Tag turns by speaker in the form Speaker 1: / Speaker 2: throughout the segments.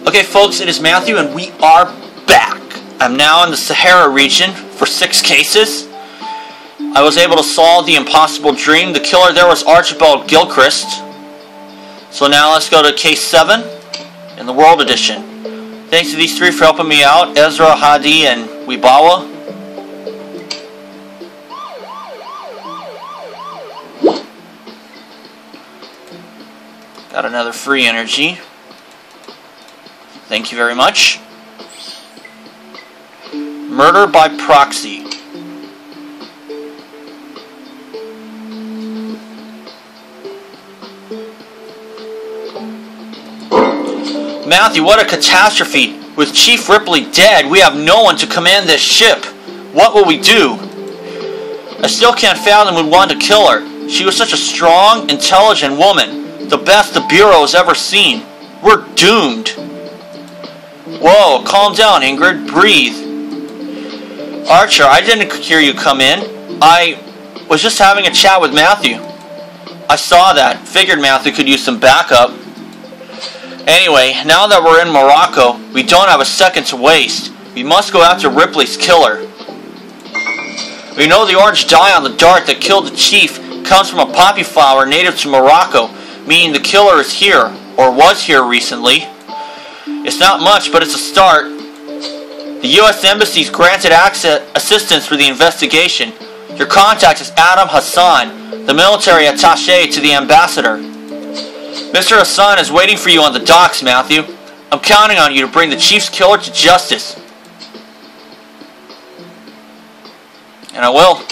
Speaker 1: Okay folks, it is Matthew and we are back. I'm now in the Sahara region for 6 cases. I was able to solve the impossible dream. The killer there was Archibald Gilchrist. So now let's go to case 7 in the World Edition. Thanks to these 3 for helping me out, Ezra, Hadi, and Wibawa. Got another free energy. Thank you very much. Murder by proxy. Matthew, what a catastrophe. With Chief Ripley dead, we have no one to command this ship. What will we do? I still can't fathom who'd want to kill her. She was such a strong, intelligent woman. The best the Bureau has ever seen. We're doomed. Whoa, calm down, Ingrid. Breathe. Archer, I didn't hear you come in. I was just having a chat with Matthew. I saw that. Figured Matthew could use some backup. Anyway, now that we're in Morocco, we don't have a second to waste. We must go after Ripley's killer. We know the orange dye on the dart that killed the chief comes from a poppy flower native to Morocco, meaning the killer is here, or was here recently. It's not much, but it's a start. The U.S. Embassy's granted assistance for the investigation. Your contact is Adam Hassan, the military attaché to the ambassador. Mr. Hassan is waiting for you on the docks, Matthew. I'm counting on you to bring the chief's killer to justice. And I will.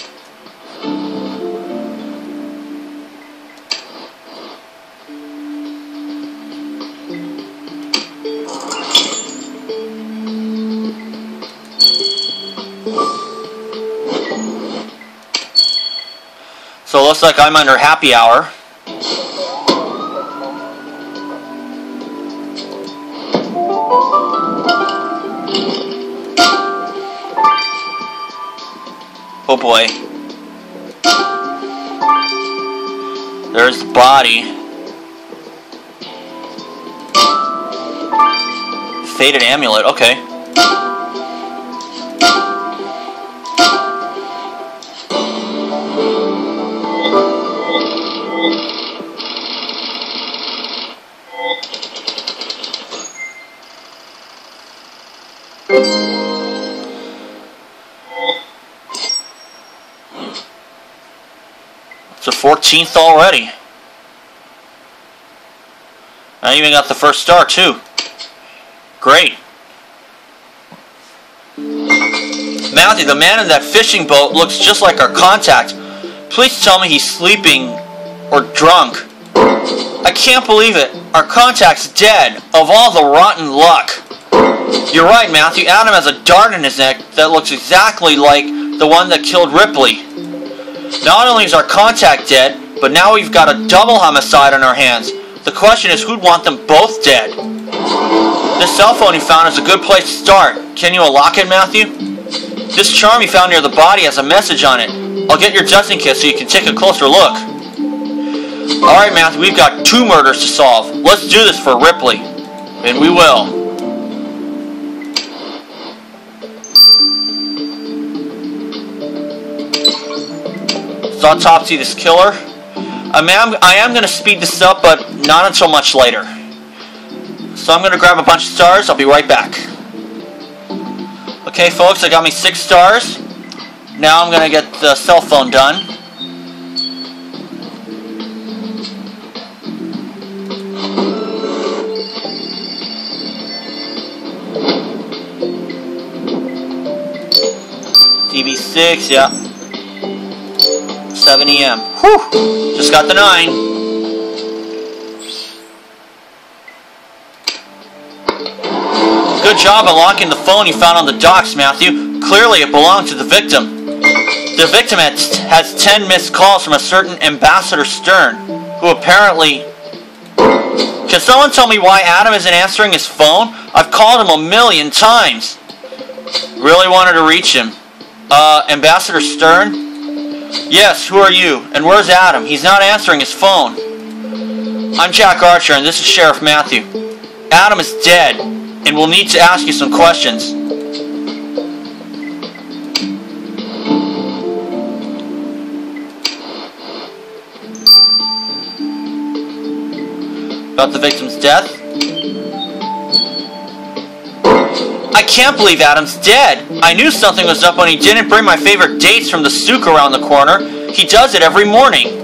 Speaker 1: So it looks like I'm under happy hour. Oh boy. There's the body. Faded amulet, okay. It's the 14th already. I even got the first star too. Great. Matthew, the man in that fishing boat looks just like our contact. Please tell me he's sleeping or drunk. I can't believe it. Our contact's dead. Of all the rotten luck. You're right, Matthew. Adam has a dart in his neck that looks exactly like the one that killed Ripley. Not only is our contact dead, but now we've got a double homicide on our hands. The question is, who'd want them both dead? This cell phone you found is a good place to start. Can you unlock it, Matthew? This charm you found near the body has a message on it. I'll get your just-in kit so you can take a closer look. Alright, Matthew, we've got 2 murders to solve. Let's do this for Ripley. And we will. Let's autopsy this killer. I am going to speed this up, but not until much later. So I'm going to grab a bunch of stars. I'll be right back. Okay, folks, I got me 6 stars. Now I'm going to get the cell phone done. DB6, yeah. 7 EM. Whew! Just got the 9. Good job unlocking the phone you found on the docks, Matthew. Clearly it belonged to the victim. The victim has 10 missed calls from a certain Ambassador Stern, who apparently... Can someone tell me why Adam isn't answering his phone? I've called him 1,000,000 times. Really wanted to reach him. Ambassador Stern? Yes, who are you? And where's Adam? He's not answering his phone. I'm Jack Archer, and this is Sheriff Matthew. Adam is dead. and we'll need to ask you some questions. About the victim's death? I can't believe Adam's dead. I knew something was up when he didn't bring my favorite dates from the souk around the corner. He does it every morning.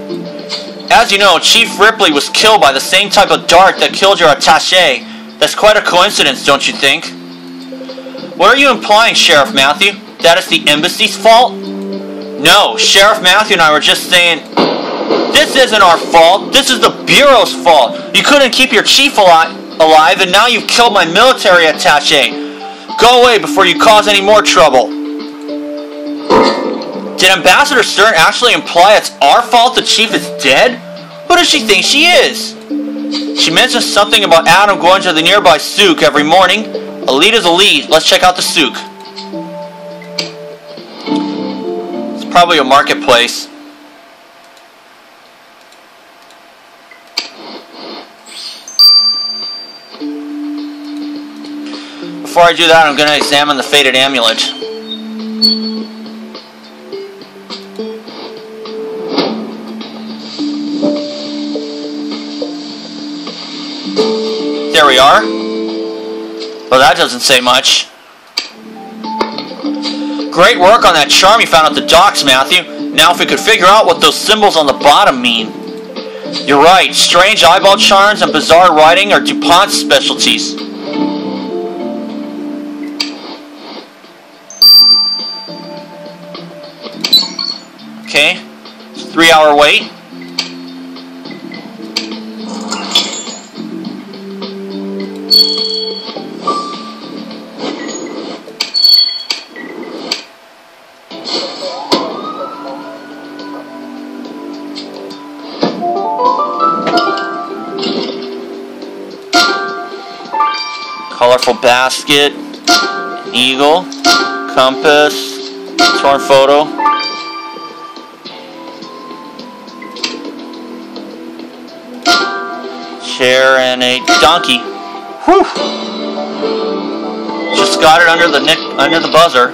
Speaker 1: As you know, Chief Ripley was killed by the same type of dart that killed your attaché. That's quite a coincidence, don't you think? What are you implying, Sheriff Matthew? That it's the embassy's fault? No, Sheriff Matthew and I were just saying, this isn't our fault. This is the Bureau's fault. You couldn't keep your chief alive, and now you've killed my military attaché. Go away before you cause any more trouble. Did Ambassador Stern actually imply it's our fault the chief is dead? Who does she think she is? She mentioned something about Adam going to the nearby souk every morning. A lead is a lead. Let's check out the souk. It's probably a marketplace. Before I do that, I'm going to examine the faded amulet. There we are. Well, that doesn't say much. Great work on that charm you found at the docks, Matthew. Now if we could figure out what those symbols on the bottom mean. You're right. Strange eyeball charms and bizarre writing are DuPont's specialties. Okay, it's a 3-hour wait. Colorful basket, an eagle, compass, torn photo. Chair and a donkey. Whew! Just got it under the buzzer.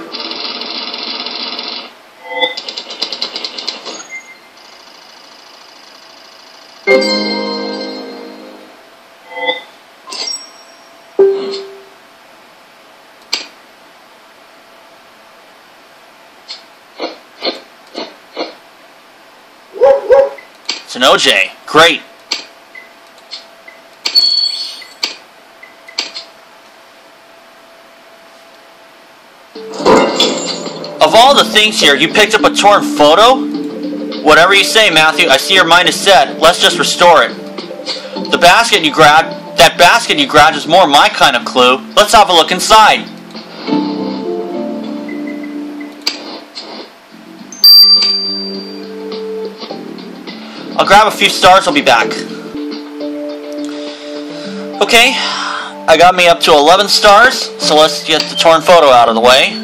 Speaker 1: It's an OJ. Great. Of all the things here, you picked up a torn photo? Whatever you say, Matthew, I see your mind is set. Let's just restore it. That basket you grabbed is more my kind of clue. Let's have a look inside. I'll grab a few stars, I'll be back. Okay, I got me up to 11 stars, so let's get the torn photo out of the way.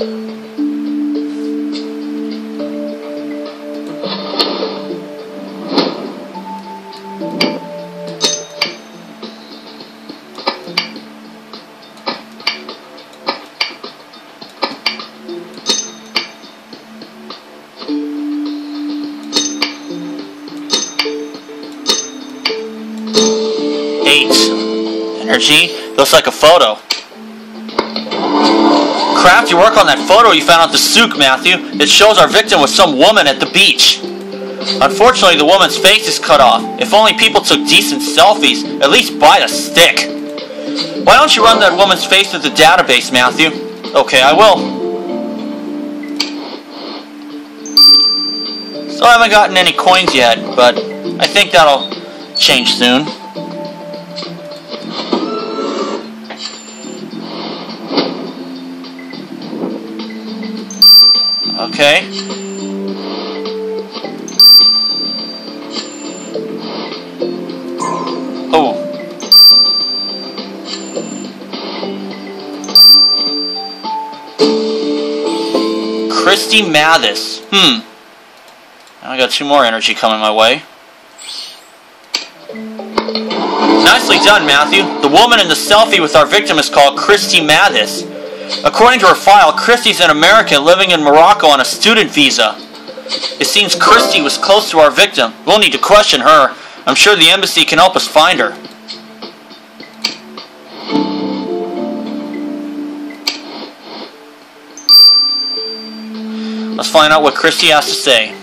Speaker 1: Energy. Looks like a photo. Crafty work on that photo you found at the souk, Matthew. It shows our victim was some woman at the beach. Unfortunately, the woman's face is cut off. If only people took decent selfies, at least buy a stick. Why don't you run that woman's face through the database, Matthew? Okay, I will. Still haven't gotten any coins yet, but I think that'll change soon. Okay. Oh. Christy Mathis. Now I got 2 more energy coming my way. Nicely done, Matthew. The woman in the selfie with our victim is called Christy Mathis. According to her file, Christy's an American living in Morocco on a student visa. It seems Christy was close to our victim. We'll need to question her. I'm sure the embassy can help us find her. Let's find out what Christy has to say.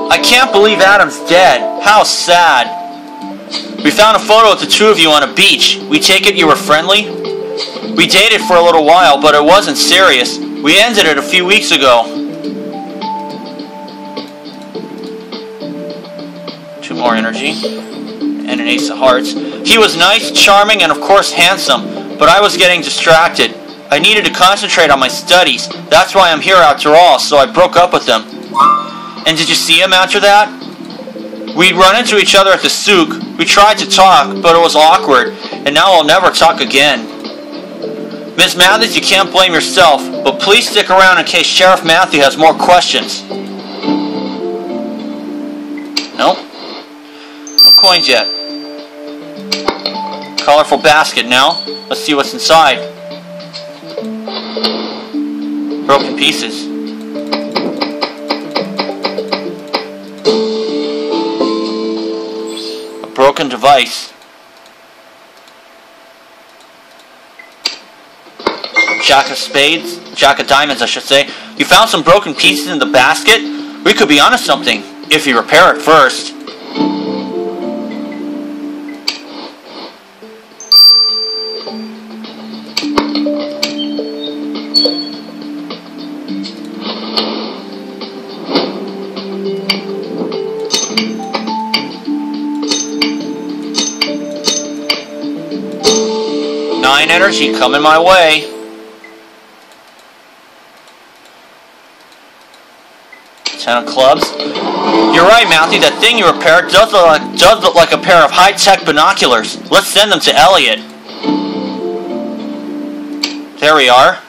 Speaker 1: I can't believe Adam's dead. How sad. We found a photo of the two of you on a beach. We take it you were friendly? We dated for a little while, but it wasn't serious. We ended it a few weeks ago. 2 more energy. And an ace of hearts. He was nice, charming, and of course handsome, but I was getting distracted. I needed to concentrate on my studies. That's why I'm here after all, so I broke up with him. And did you see him after that? We'd run into each other at the souk. We tried to talk, but it was awkward, and now we'll never talk again. Miss Mathis, you can't blame yourself, but please stick around in case Sheriff Matthew has more questions. Nope. No coins yet. Colorful basket now. Let's see what's inside. Broken pieces. A broken device. Jack of spades. Jack of diamonds, I should say. You found some broken pieces in the basket? We could be onto something, if you repair it first. Energy coming my way. Ten of clubs. You're right, Matthew. That thing you repaired does look like a pair of high-tech binoculars. Let's send them to Elliot. There we are.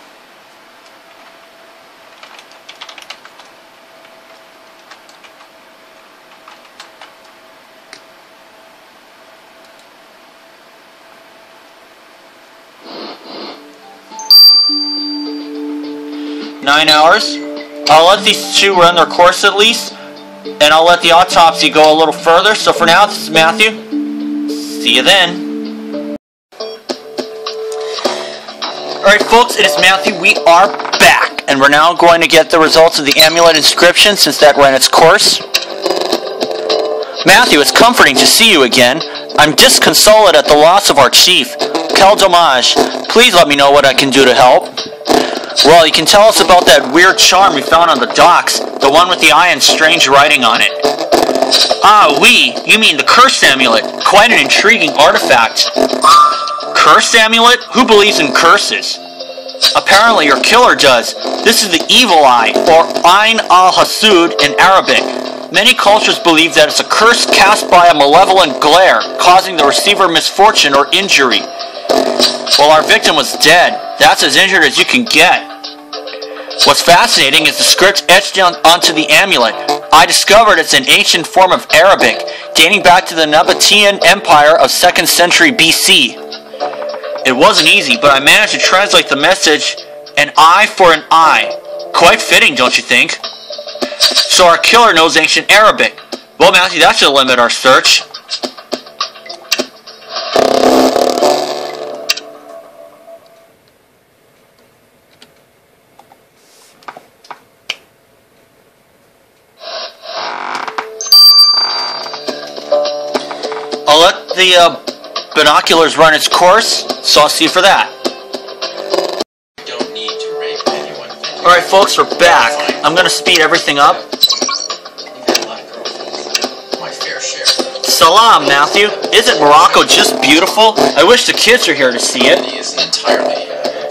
Speaker 1: Nine hours. I'll let these two run their course at least, and I'll let the autopsy go a little further. So for now, this is Matthew. See you then. Alright folks, it is Matthew. We are back, and we're now going to get the results of the amulet inscription since that ran its course. Matthew, it's comforting to see you again. I'm disconsolate at the loss of our chief. Quel dommage. Please let me know what I can do to help. Well, you can tell us about that weird charm we found on the docks, the one with the eye and strange writing on it. Ah, oui, you mean the curse amulet. Quite an intriguing artifact. Curse amulet? Who believes in curses? Apparently your killer does. This is the evil eye, or Ain al-Hasud in Arabic. Many cultures believe that it's a curse cast by a malevolent glare, causing the receiver misfortune or injury. Well, our victim was dead. That's as injured as you can get. What's fascinating is the script etched onto the amulet. I discovered it's an ancient form of Arabic, dating back to the Nabatean Empire of 2nd century BC. It wasn't easy, but I managed to translate the message, an eye for an eye. Quite fitting, don't you think? So our killer knows ancient Arabic. Well, Matthew, that should limit our search. I'll let the binoculars run its course, so I'll see for that.
Speaker 2: Don't need to rape anyone.
Speaker 1: Alright folks, we're back. I'm gonna speed everything up.
Speaker 2: My fair share.
Speaker 1: Salam, Matthew. Isn't Morocco just beautiful? I wish the kids were here to see it.
Speaker 2: It isn't entirely.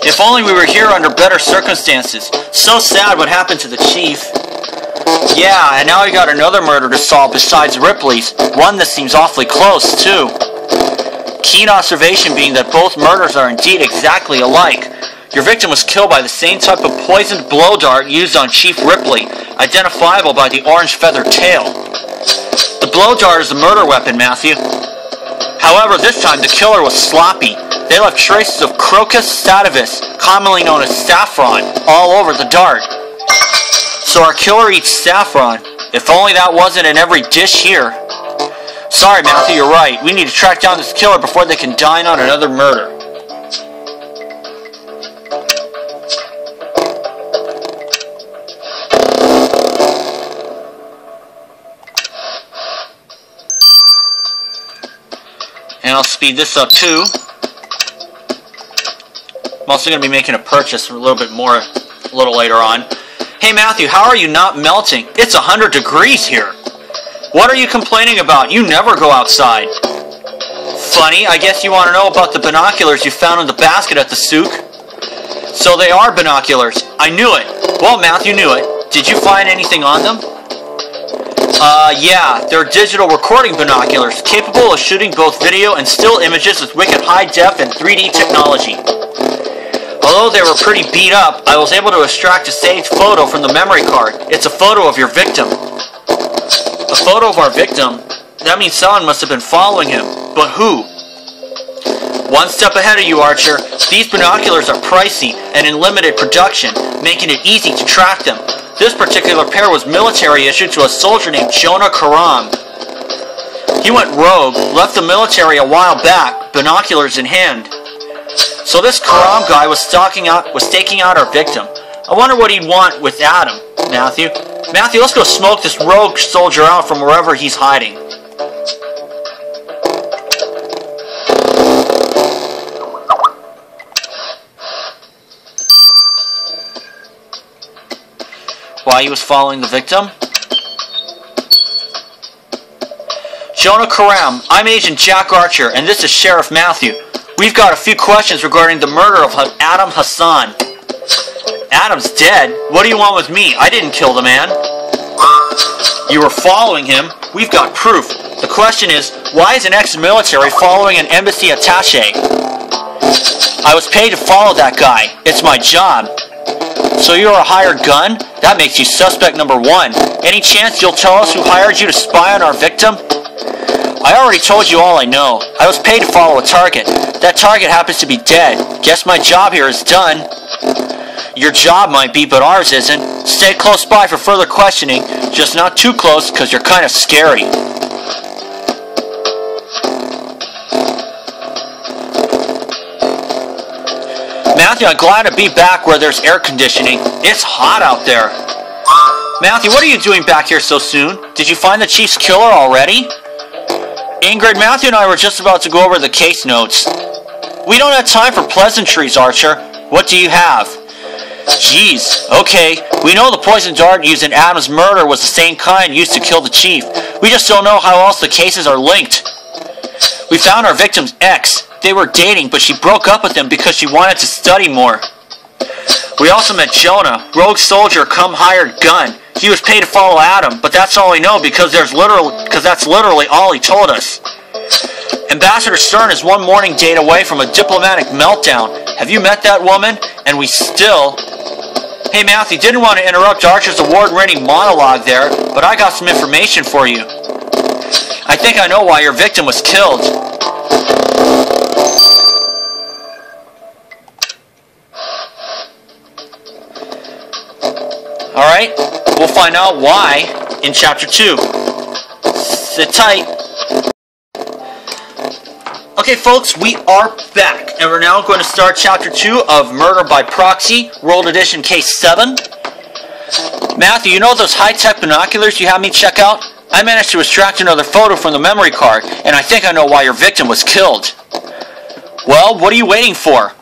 Speaker 1: If only we were here under better circumstances. So sad what happened to the chief. Yeah, and now we got another murder to solve besides Ripley's. One that seems awfully close, too. Keen observation being that both murders are indeed exactly alike. Your victim was killed by the same type of poisoned blow dart used on Chief Ripley, identifiable by the orange feather tail. The blow dart is the murder weapon, Matthew. However, this time the killer was sloppy. They left traces of Crocus sativus, commonly known as saffron, all over the dart. So our killer eats saffron. If only that wasn't in every dish here. Sorry, Matthew, you're right. We need to track down this killer before they can dine on another murder. And I'll speed this up too. I'm also going to be making a purchase a little bit more a little later on. Hey Matthew, how are you not melting? It's 100 degrees here. What are you complaining about? You never go outside. Funny, I guess you want to know about the binoculars you found in the basket at the souk. So they are binoculars. I knew it. Well, Matthew knew it. Did you find anything on them? Yeah, they're digital recording binoculars, capable of shooting both video and still images with wicked high def and 3D technology. Although they were pretty beat up, I was able to extract a saved photo from the memory card. It's a photo of your victim. A photo of our victim? That means someone must have been following him. But who? One step ahead of you, Archer. These binoculars are pricey and in limited production, making it easy to track them. This particular pair was military issued to a soldier named Jonah Karam. He went rogue, left the military a while back, binoculars in hand. So this Karam guy was staking out our victim. I wonder what he'd want with Adam, Matthew. Matthew, let's go smoke this rogue soldier out from wherever he's hiding. While he was following the victim? Jonah Karam, I'm Agent Jack Archer, and this is Sheriff Matthew. We've got a few questions regarding the murder of Adam Hassan. Adam's dead? What do you want with me? I didn't kill the man. You were following him? We've got proof. The question is, why is an ex-military following an embassy attaché? I was paid to follow that guy. It's my job. So you're a hired gun? That makes you suspect number one. Any chance you'll tell us who hired you to spy on our victim? I already told you all I know. I was paid to follow a target. That target happens to be dead. Guess my job here is done. Your job might be, but ours isn't. Stay close by for further questioning. Just not too close, because you're kind of scary. Matthew, I'm glad to be back where there's air conditioning. It's hot out there. Matthew, what are you doing back here so soon? Did you find the chief's killer already? Ingrid, Matthew and I were just about to go over the case notes. We don't have time for pleasantries, Archer. What do you have? Jeez, okay. We know the poison dart used in Adam's murder was the same kind used to kill the chief. We just don't know how else the cases are linked. We found our victim's ex. They were dating, but she broke up with him because she wanted to study more. We also met Jonah, rogue soldier come hired gun. He was paid to follow Adam, but that's all we know because that's literally all he told us. Ambassador Stern is one morning date away from a diplomatic meltdown. Have you met that woman? And we still... Hey Matthew, didn't want to interrupt Archer's award-winning monologue there, but I got some information for you. I think I know why your victim was killed. Alright, we'll find out why in Chapter 2. Sit tight. Okay folks, we are back, and we're now going to start Chapter 2 of Murder by Proxy, World Edition Case 7. Matthew, you know those high-tech binoculars you had me check out? I managed to extract another photo from the memory card, and I think I know why your victim was killed. Well, what are you waiting for?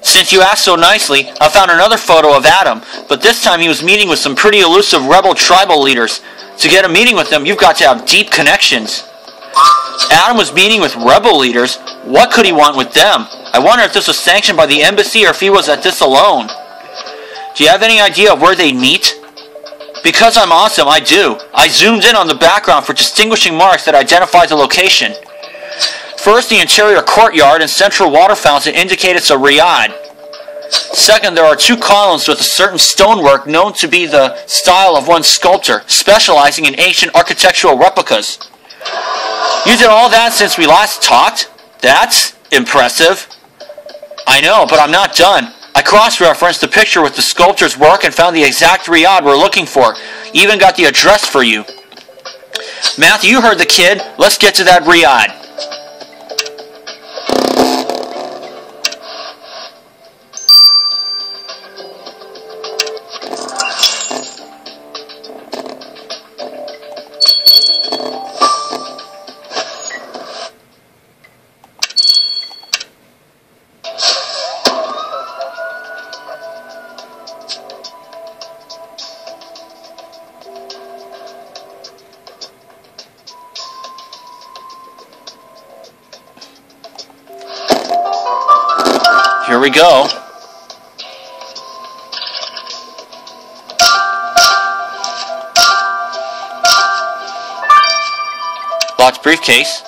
Speaker 1: Since you asked so nicely, I found another photo of Adam, but this time he was meeting with some pretty elusive rebel tribal leaders. To get a meeting with them, you've got to have deep connections. Adam was meeting with rebel leaders. What could he want with them? I wonder if this was sanctioned by the embassy or if he was at this alone. Do you have any idea of where they'd meet? Because I'm awesome, I do. I zoomed in on the background for distinguishing marks that identify the location. First, the interior courtyard and central water fountain indicate it's a riad. Second, there are two columns with a certain stonework known to be the style of one sculptor, specializing in ancient architectural replicas. You did all that since we last talked? That's impressive. I know, but I'm not done. I cross-referenced the picture with the sculptor's work and found the exact riad we're looking for. Even got the address for you. Matthew, you heard the kid. Let's get to that riad. Here we go. Locked briefcase.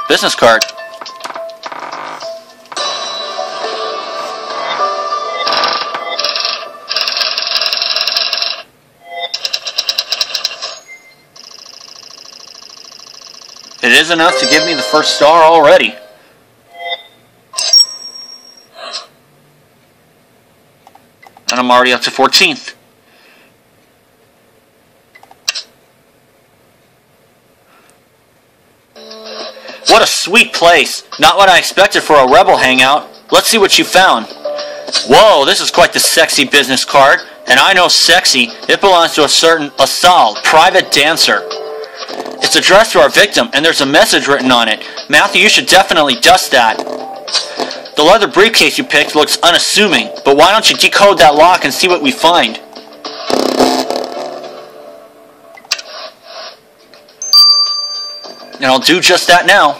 Speaker 1: Business card. It is enough to give me the first star already. And I'm already up to 14th. What a sweet place. Not what I expected for a rebel hangout. Let's see what you found. Whoa, this is quite the sexy business card. And I know sexy. It belongs to a certain Asal, private dancer. It's addressed to our victim, and there's a message written on it. Matthew, you should definitely dust that. The leather briefcase you picked looks unassuming, but why don't you decode that lock and see what we find? And I'll do just that now.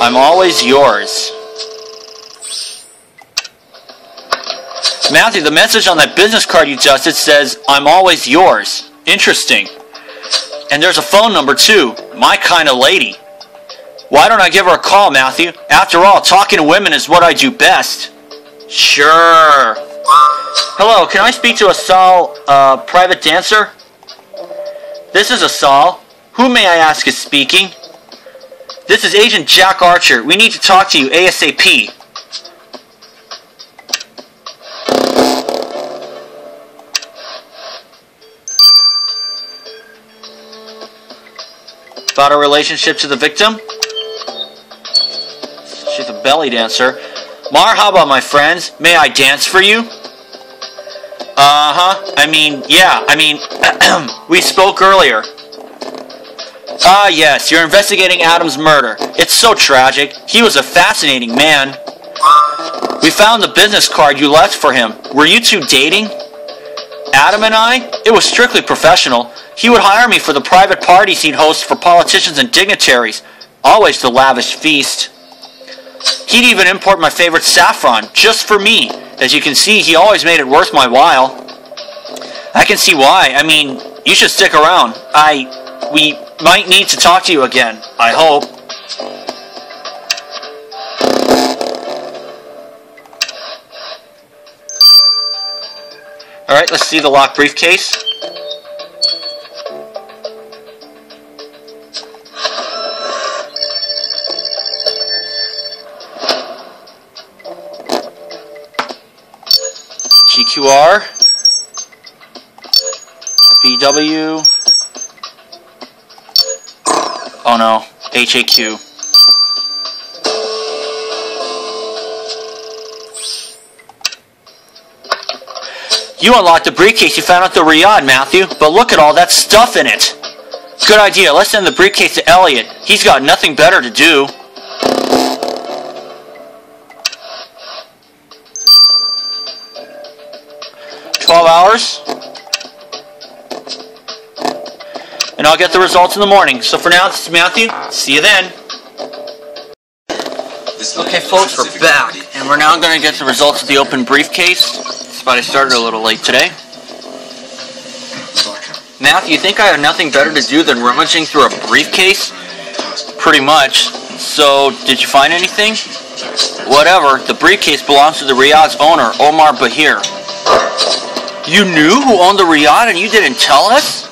Speaker 1: I'm always yours. Matthew, the message on that business card you dusted says, I'm always yours. Interesting. And there's a phone number too. My kind of lady. Why don't I give her a call, Matthew? After all, talking to women is what I do best. Sure. Hello, can I speak to Asal, private dancer? This is Asal. Who may I ask is speaking? This is Agent Jack Archer. We need to talk to you ASAP. About her relationship to the victim? She's a belly dancer. Marhaba, my friends. May I dance for you? We spoke earlier. Ah, yes, you're investigating Adam's murder. It's so tragic. He was a fascinating man. We found the business card you left for him. Were you two dating? Adam and I? It was strictly professional. He would hire me for the private parties he'd host for politicians and dignitaries. Always the lavish feast. He'd even import my favorite saffron, just for me. As you can see, he always made it worth my while. I can see why. You should stick around. We might need to talk to you again. I hope. Alright, let's see the locked briefcase. GQR. VW. Oh no, HAQ. You unlocked the briefcase you found at the riad, Matthew, but look at all that stuff in it. Good idea, let's send the briefcase to Elliot. He's got nothing better to do. $12. And I'll get the results in the morning. So for now, this is Matthew. See you then. Okay, folks, we're back. And we're now going to get the results of the open briefcase. That's why I started a little late today. Matthew, you think I have nothing better to do than rummaging through a briefcase? Pretty much. So, did you find anything? Whatever. The briefcase belongs to the Riyadh's owner, Omar Bahir. You knew who owned the Riyadh and you didn't tell us?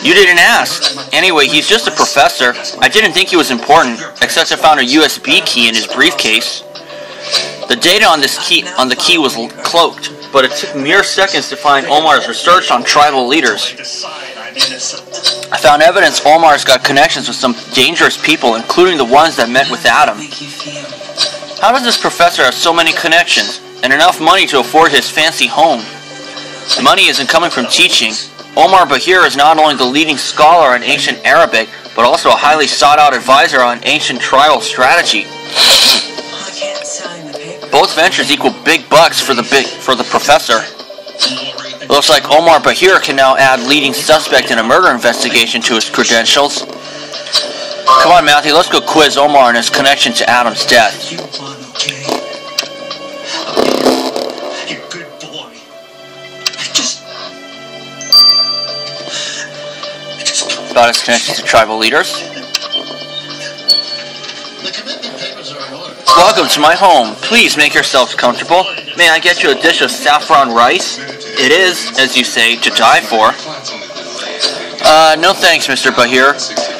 Speaker 1: You didn't ask. Anyway, he's just a professor. I didn't think he was important, except I found a USB key in his briefcase. The data on the key was cloaked, but it took mere seconds to find Omar's research on tribal leaders. I found evidence Omar's got connections with some dangerous people, including the ones that met with Adam. How does this professor have so many connections, and enough money to afford his fancy home? The money isn't coming from teaching. Omar Bahir is not only the leading scholar in ancient Arabic, but also a highly sought-out advisor on ancient tribal strategy. Both ventures equal big bucks for the professor. It looks like Omar Bahir can now add leading suspect in a murder investigation to his credentials. Come on, Matthew, let's go quiz Omar on his connection to Adam's death. About his connections to tribal leaders. Welcome to my home. Please make yourselves comfortable. May I get you a dish of saffron rice? It is, as you say, to die for. No thanks, Mr. Bahir.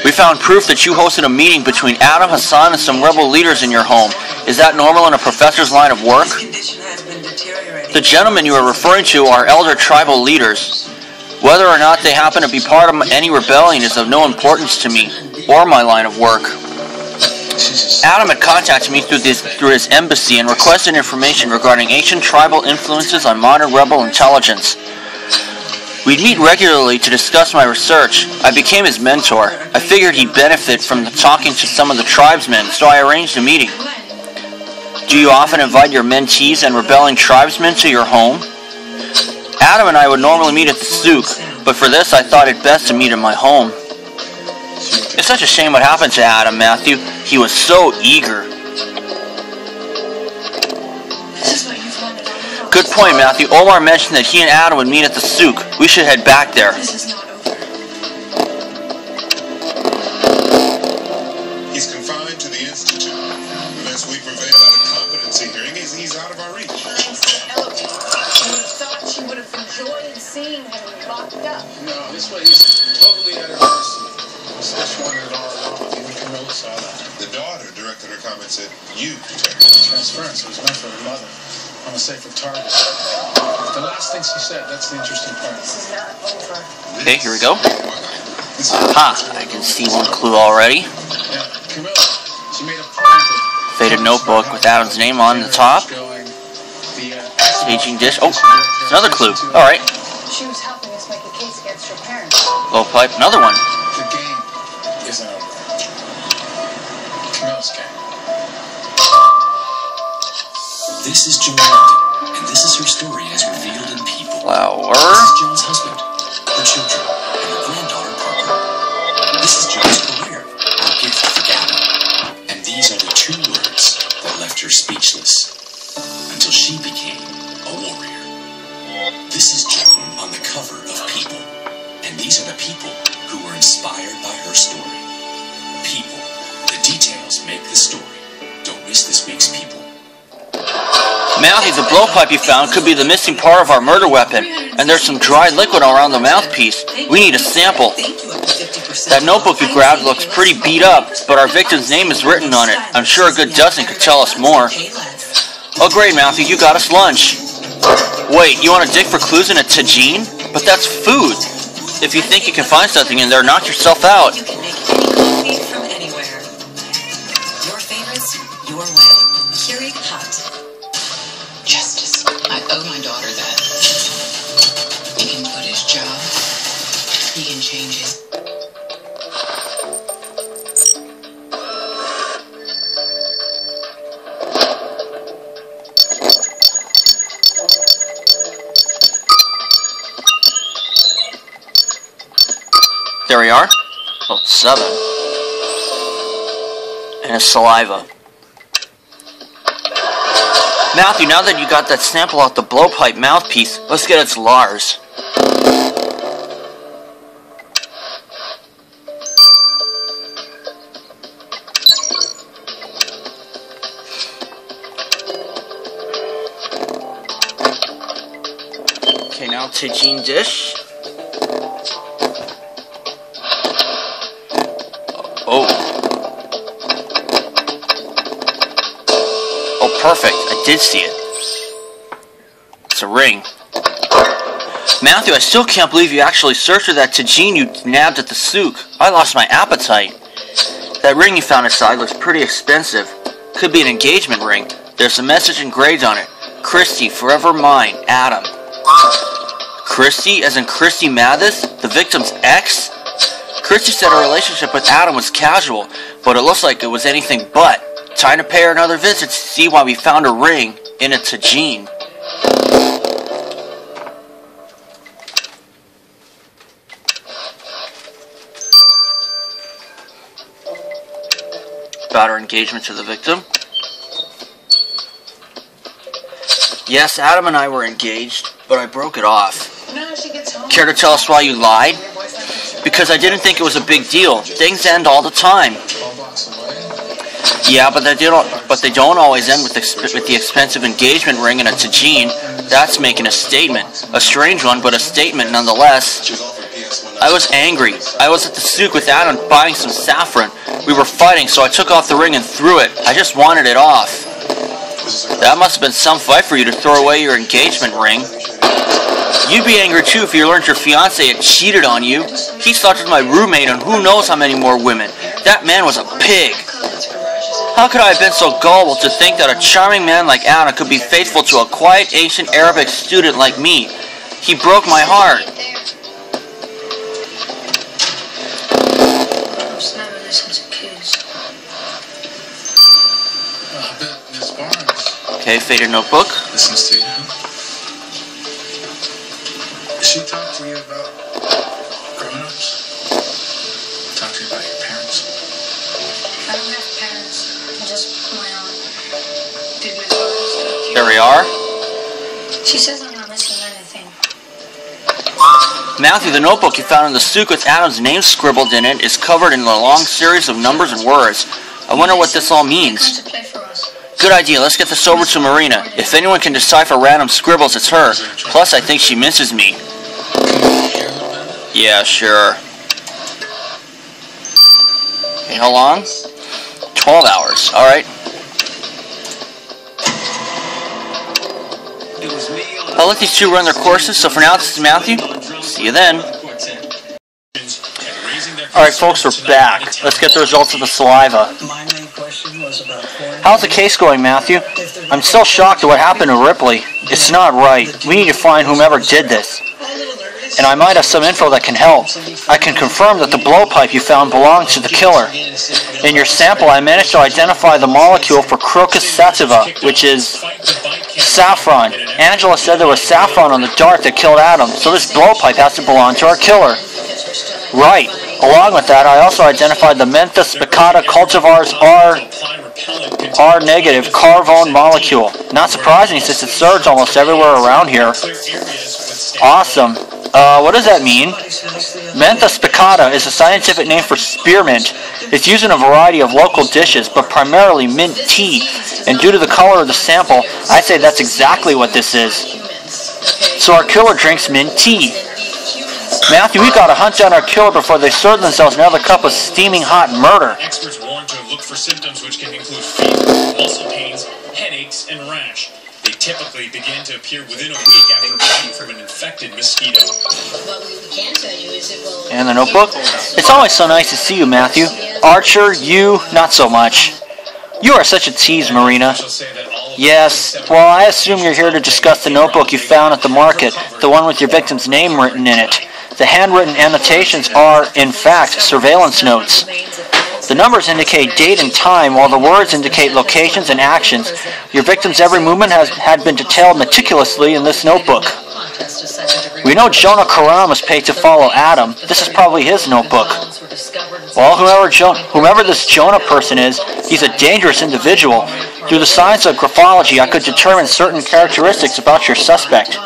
Speaker 1: We found proof that you hosted a meeting between Adam, Hassan, and some rebel leaders in your home. Is that normal in a professor's line of work? The gentlemen you are referring to are elder tribal leaders. Whether or not they happen to be part of any rebellion is of no importance to me, or my line of work. Adam had contacted me through his embassy and requested information regarding ancient tribal influences on modern rebel intelligence. We'd meet regularly to discuss my research. I became his mentor. I figured he'd benefit from talking to some of the tribesmen, so I arranged a meeting. Do you often invite your mentees and rebelling tribesmen to your home? Adam and I would normally meet at the souk, but for this I thought it best to meet in my home. It's such a shame what happened to Adam, Matthew. He was so eager. Good point, Matthew. Omar mentioned that he and Adam would meet at the souk. We should head back there.
Speaker 3: He's confined to the institute. Unless we prevail at a competency hearing, he's out of our reach.
Speaker 4: Thanks to Eloise. You would have thought she would have enjoyed seeing him locked up.
Speaker 5: No, this way he's totally at her mercy. Such one at all along. Even Camilla saw that.
Speaker 3: The daughter directed her comments at you, Detective.
Speaker 5: Transference was meant for her mother. I'm a safer target. The last thing she said, that's the interesting part.
Speaker 4: This is not over.
Speaker 1: Okay, here we go. Aha, I can see one clue already.
Speaker 5: Yeah, Camilla, she made a point of
Speaker 1: Faded notebook with Adam's name on the top. Staging dish. Oh, it's another clue. Alright.
Speaker 4: She was helping us make a case against her parents.
Speaker 1: Low pipe, another one.
Speaker 5: The game isn't over. Camilla's game.
Speaker 2: This is Joanne, and this is her story as revealed in People.
Speaker 1: Flower.
Speaker 2: This is Joan's husband, her children, and her granddaughter Parker. This is Joan's career, her gift to Gavin. And these are the two words that left her speechless until she became a warrior. This is Joan on the cover of People, and these are the people who were inspired by her story. People. The details make the story. Don't miss this week's People.
Speaker 1: Matthew, the blowpipe you found could be the missing part of our murder weapon, and there's some dried liquid around the mouthpiece. We need a sample. That notebook you grabbed looks pretty beat up, but our victim's name is written on it. I'm sure a good dozen could tell us more. Oh great, Matthew, you got us lunch. Wait, you want to dig for clues in a tagine? But that's food. If you think you can find something in there, knock yourself out.
Speaker 6: You can make any coffee from anywhere. Your favorites, your way. Keurig Hut. Justice. I owe my daughter that. He can quit his job. He can change his...
Speaker 1: There we are. Well, 7. And his saliva. Matthew, now that you got that sample off the blowpipe mouthpiece, let's get its Lars. tagine dish. Oh. Oh, perfect. I did see it. It's a ring. Matthew, I still can't believe you actually searched for that tagine you nabbed at the souk. I lost my appetite. That ring you found inside looks pretty expensive. Could be an engagement ring. There's a message engraved on it. Christy, forever mine, Adam. Christy, as in Christy Mathis, the victim's ex? Christy said her relationship with Adam was casual, but it looks like it was anything but. Time to pay her another visit to see why we found a ring in a tagine. About her engagement to the victim. Yes, Adam and I were engaged, but I broke it off. Care to tell us why you lied? Because I didn't think it was a big deal. Things end all the time. Yeah, but they don't always end with the expensive engagement ring and a tagine. That's making a statement. A strange one, but a statement nonetheless. I was angry. I was at the souk with Adam buying some saffron. We were fighting, so I took off the ring and threw it. I just wanted it off. That must have been some fight for you to throw away your engagement ring. You'd be angry too if you learned your fiancé had cheated on you. He slept with my roommate and who knows how many more women. That man was a pig. How could I have been so gullible to think that a charming man like Adam could be faithful to a quiet ancient Arabic student like me? He broke my heart. Okay, faded notebook.
Speaker 5: Listens to you. She talked to you about grown-ups? Talk to you about your parents?
Speaker 4: I don't have parents. Just my aunt. Did my father talk to you?
Speaker 1: There we are.
Speaker 4: She says I'm not missing anything.
Speaker 1: Matthew, the notebook you found in the souk with Adam's name scribbled in it is covered in a long series of numbers and words. I wonder what this all means. Good idea, let's get this over to Marina. If anyone can decipher random scribbles, it's her. Plus, I think she misses me. Yeah, sure. Okay, how long? 12 hours, alright. I'll let these two run their courses, so for now, this is Matthew. See you then. Alright folks, we're back. Let's get the results of the saliva. How's the case going, Matthew? I'm still shocked at what happened to Ripley. It's not right. We need to find whomever did this. And I might have some info that can help. I can confirm that the blowpipe you found belonged to the killer. In your sample, I managed to identify the molecule for crocus sativa, which is saffron. Angela said there was saffron on the dart that killed Adam, so this blowpipe has to belong to our killer. Right. Along with that, I also identified the Mentha spicata cultivar's R negative carvone molecule. Not surprising since it serves almost everywhere around here. Awesome. What does that mean? Mentha spicata is a scientific name for spearmint. It's used in a variety of local dishes, but primarily mint tea. And due to the color of the sample, I say that's exactly what this is. So our killer drinks mint tea. Matthew, we gotta hunt down our killer before they serve themselves another cup of steaming hot murder.
Speaker 2: Experts warn to look for symptoms which can include fever, muscle pains, headaches, and rash. They typically begin to appear within a week after biting from an infected mosquito.
Speaker 4: What we can tell you is it will...
Speaker 1: And the notebook? It's always so nice to see you, Matthew. Archer, you, not so much. You are such a tease, Marina. Yes, well, I assume you're here to discuss the notebook you found at the market, the one with your victim's name written in it. The handwritten annotations are, in fact, surveillance notes. The numbers indicate date and time, while the words indicate locations and actions. Your victim's every movement had been detailed meticulously in this notebook. We know Jonah Karam was paid to follow Adam. This is probably his notebook. Well, whomever this Jonah person is, he's a dangerous individual. Through the science of graphology, I could determine certain characteristics about your suspect.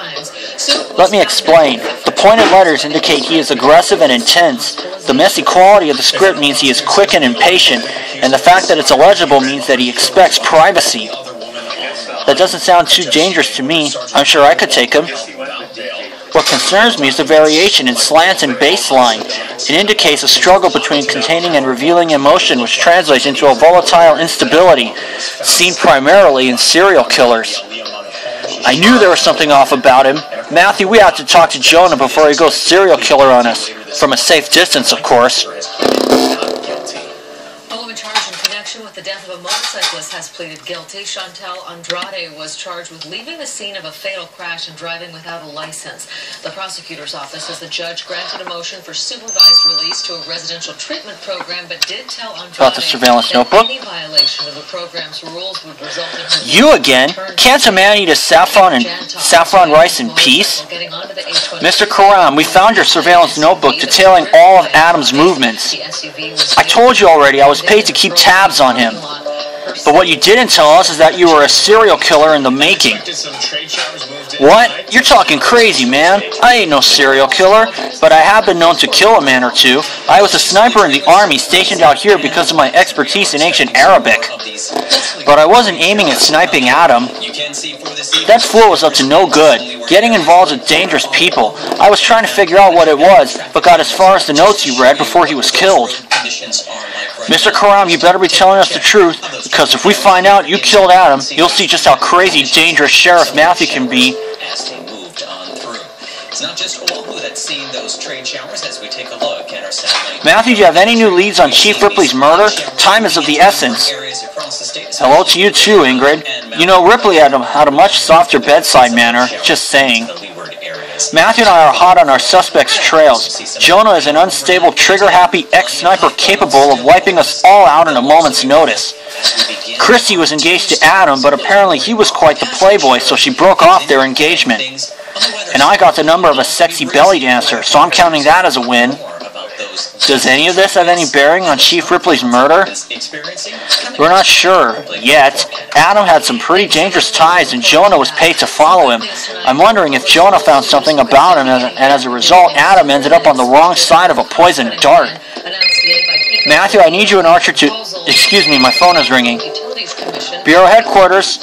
Speaker 1: Let me explain. The pointed letters indicate he is aggressive and intense. The messy quality of the script means he is quick and impatient, and the fact that it's illegible means that he expects privacy. That doesn't sound too dangerous to me. I'm sure I could take him. What concerns me is the variation in slants and baseline. It indicates a struggle between containing and revealing emotion, which translates into a volatile instability, seen primarily in serial killers. I knew there was something off about him. Matthew, we have to talk to Jonah before he goes serial killer on us. From a safe distance, of course.
Speaker 6: A woman charged in connection with the death of a motorcyclist has pleaded guilty. Chantal Andrade was charged with leaving the scene of a fatal crash and driving without a license. The prosecutor's office says the judge granted a motion for supervised release to a residential treatment program, but did tell Andrade
Speaker 1: about the surveillance notebook.
Speaker 6: Any violation of the program's rules would result in her
Speaker 1: You again? Can't a man eat his saffron rice in peace? Mr. Karam, we found your surveillance notebook detailing all of Adam's movements. I told you already I was paid to keep tabs on him. But what you didn't tell us is that you were a serial killer in the making. What? You're talking crazy, man. I ain't no serial killer, but I have been known to kill a man or two. I was a sniper in the army stationed out here because of my expertise in ancient Arabic. But I wasn't aiming at sniping Adam. That fool was up to no good, getting involved with dangerous people. I was trying to figure out what it was, but got as far as the notes he read before he was killed. Mr. Karam, you better be telling us the truth, because if we find out you killed Adam, you'll see just how crazy, dangerous Sheriff Matthew can be.
Speaker 7: It's not just all who had seen those train showers as we take a look at our satellite.
Speaker 1: Matthew, do you have any new leads on Chief Ripley's murder? Time is of the essence. Hello to you too, Ingrid. You know, Ripley had a much softer bedside manner, just saying. Matthew and I are hot on our suspects' trails. Jonah is an unstable, trigger-happy ex-sniper capable of wiping us all out in a moment's notice. Chrissy was engaged to Adam, but apparently he was quite the playboy, so she broke off their engagement. And I got the number of a sexy belly dancer, so I'm counting that as a win. Does any of this have any bearing on Chief Ripley's murder? We're not sure, yet. Adam had some pretty dangerous ties, and Jonah was paid to follow him. I'm wondering if Jonah found something about him, and as a result, Adam ended up on the wrong side of a poisoned dart. Matthew, I need you and Archer to... Excuse me, my phone is ringing. Bureau headquarters.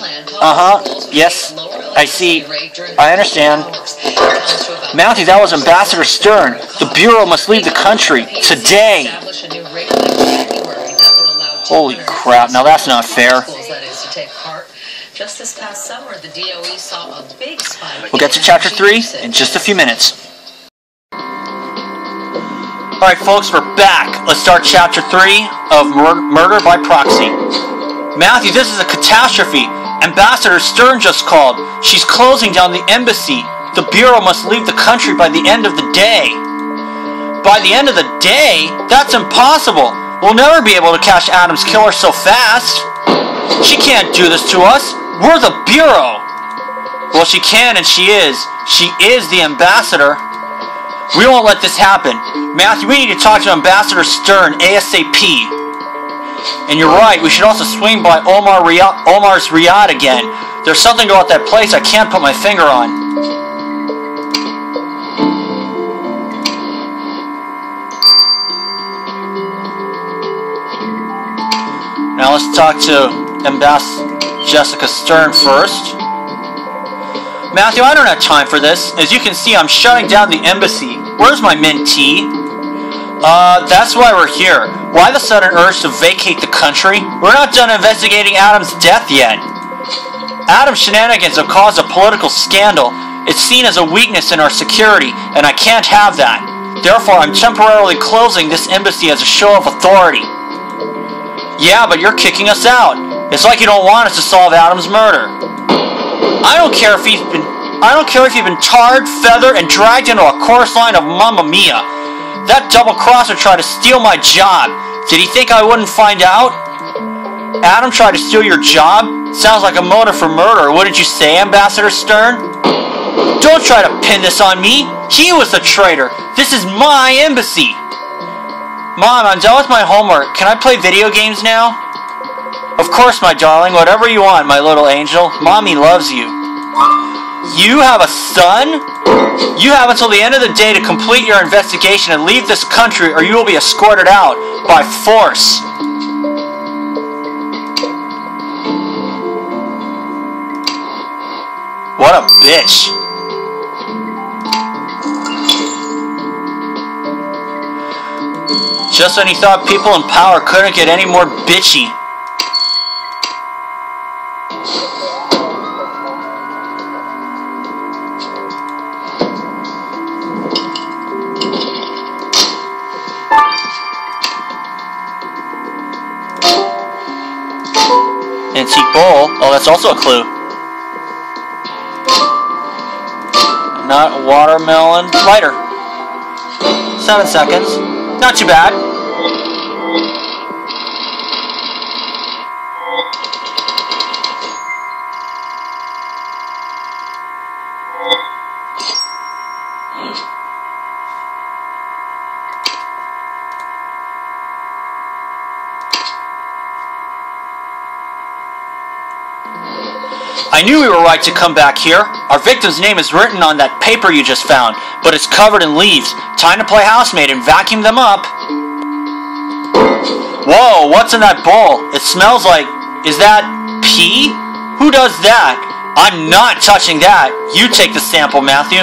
Speaker 1: Yes, I see. I understand. Matthew, that was Ambassador Stern. The Bureau must leave the country. Today. Holy crap, now that's not fair.
Speaker 6: Just this past summer, the DOE saw a big spike.
Speaker 1: We'll get to Chapter 3 in just a few minutes. Alright folks, we're back. Let's start Chapter 3 of Murder by Proxy. Matthew, this is a catastrophe. Ambassador Stern just called. She's closing down the embassy. The Bureau must leave the country by the end of the day. By the end of the day? That's impossible. We'll never be able to catch Adam's killer so fast. She can't do this to us. We're the Bureau. Well, she can and she is. She is the ambassador. We won't let this happen. Matthew, we need to talk to Ambassador Stern ASAP. And you're right, we should also swing by Omar's Riad again. There's something about that place I can't put my finger on. Now let's talk to Ambassador Jessica Stern first. Matthew, I don't have time for this. As you can see, I'm shutting down the embassy. Where's my mint tea? That's why we're here. Why the sudden urge to vacate the country? We're not done investigating Adam's death yet. Adam's shenanigans have caused a political scandal. It's seen as a weakness in our security, and I can't have that. Therefore, I'm temporarily closing this embassy as a show of authority. Yeah, but you're kicking us out. It's like you don't want us to solve Adam's murder. I don't care if you've been tarred, feathered, and dragged into a chorus line of Mamma Mia. That double-crosser tried to steal my job. Did he think I wouldn't find out? Adam tried to steal your job? Sounds like a motive for murder, wouldn't you say, Ambassador Stern? Don't try to pin this on me. He was the traitor. This is my embassy. Mom, I'm done with my homework. Can I play video games now? Of course, my darling. Whatever you want, my little angel. Mommy loves you. You have a son? You have until the end of the day to complete your investigation and leave this country, or you will be escorted out by force. What a bitch. Just when he thought people in power couldn't get any more bitchy. Antique bowl. Oh, that's also a clue. Not watermelon. Lighter. 7 seconds. Not too bad. I knew we were right to come back here. Our victim's name is written on that paper you just found, but it's covered in leaves. Time to play housemaid and vacuum them up. Whoa, what's in that bowl? It smells like... Is that pee? Who does that? I'm not touching that. You take the sample, Matthew.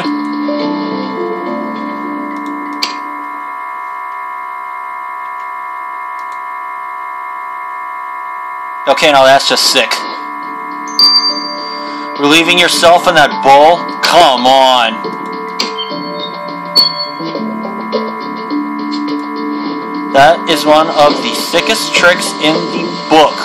Speaker 1: Okay, now that's just sick. Relieving yourself in that bowl? Come on. That is one of the sickest tricks in the book.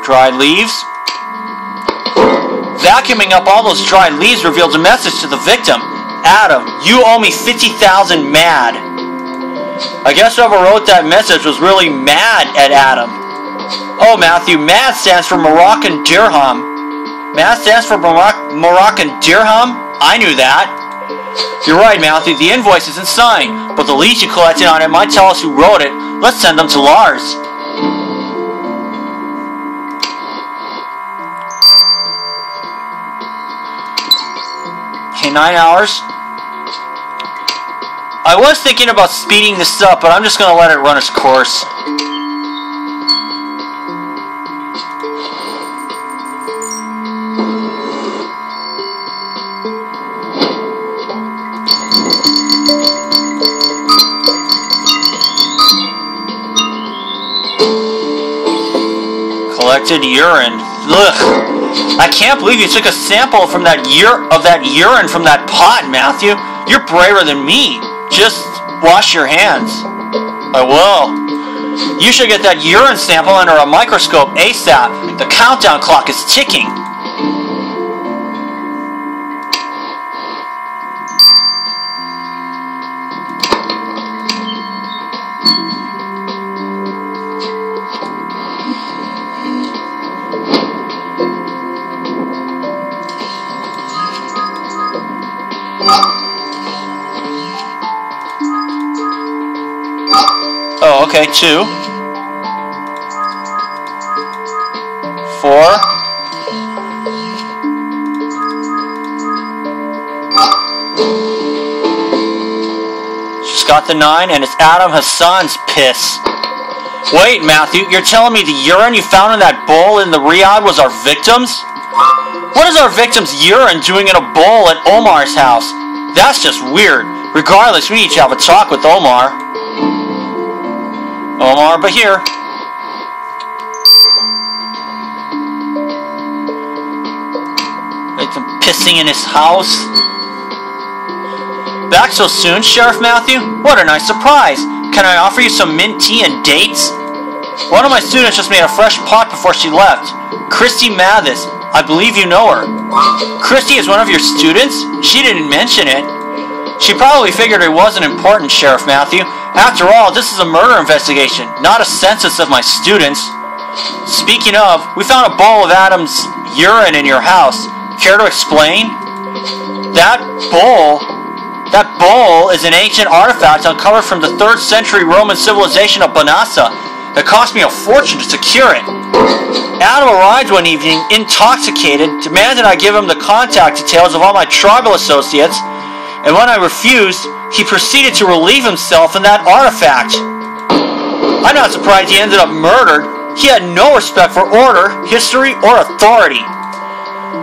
Speaker 1: Dried leaves. Vacuuming up all those dried leaves reveals a message to the victim. Adam, you owe me 50,000 mad. I guess whoever wrote that message was really mad at Adam. Oh, Matthew, MAD stands for Moroccan Dirham. MAD stands for Moroccan Dirham? I knew that. You're right, Matthew, the invoice isn't signed, but the lease you collected on it might tell us who wrote it. Let's send them to Lars. Okay, 9 hours. I was thinking about speeding this up, but I'm just going to let it run its course. Collected urine. Ugh. I can't believe you took a sample from that urine from that pot, Matthew. You're braver than me. Just wash your hands. I will. You should get that urine sample under a microscope ASAP. The countdown clock is ticking. Oh, okay, 2, 4, 'She's got the 9, and it's Adam Hassan's piss. Wait, Matthew, you're telling me the urine you found in that bowl in the Riyadh was our victim's? What is our victim's urine doing in a bowl at Omar's house? That's just weird. Regardless, we need to have a talk with Omar. Omar Bahir. Like some pissing in his house. Back so soon, Sheriff Matthew? What a nice surprise. Can I offer you some mint tea and dates? One of my students just made a fresh pot before she left. Christy Mathis. I believe you know her. Christy is one of your students? She didn't mention it. She probably figured it wasn't important, Sheriff Matthew. After all, this is a murder investigation, not a census of my students. Speaking of, we found a bowl of Adam's urine in your house. Care to explain? That bowl is an ancient artifact uncovered from the 3rd century Roman civilization of Banasa. It cost me a fortune to secure it. Adam arrived one evening, intoxicated, demanded I give him the contact details of all my tribal associates, and when I refused, he proceeded to relieve himself in that artifact. I'm not surprised he ended up murdered. He had no respect for order, history, or authority.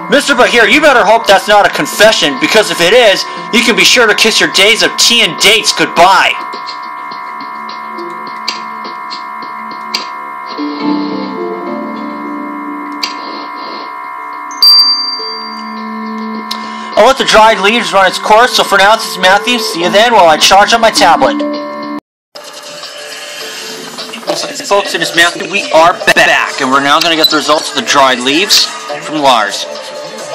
Speaker 1: Mr. Bahir, you better hope that's not a confession, because if it is, you can be sure to kiss your days of tea and dates goodbye. I'll let the dried leaves run its course, so for now this is Matthew. See you then while I charge up my tablet. Folks, it is Matthew. We are back, and we're now going to get the results of the dried leaves from Lars.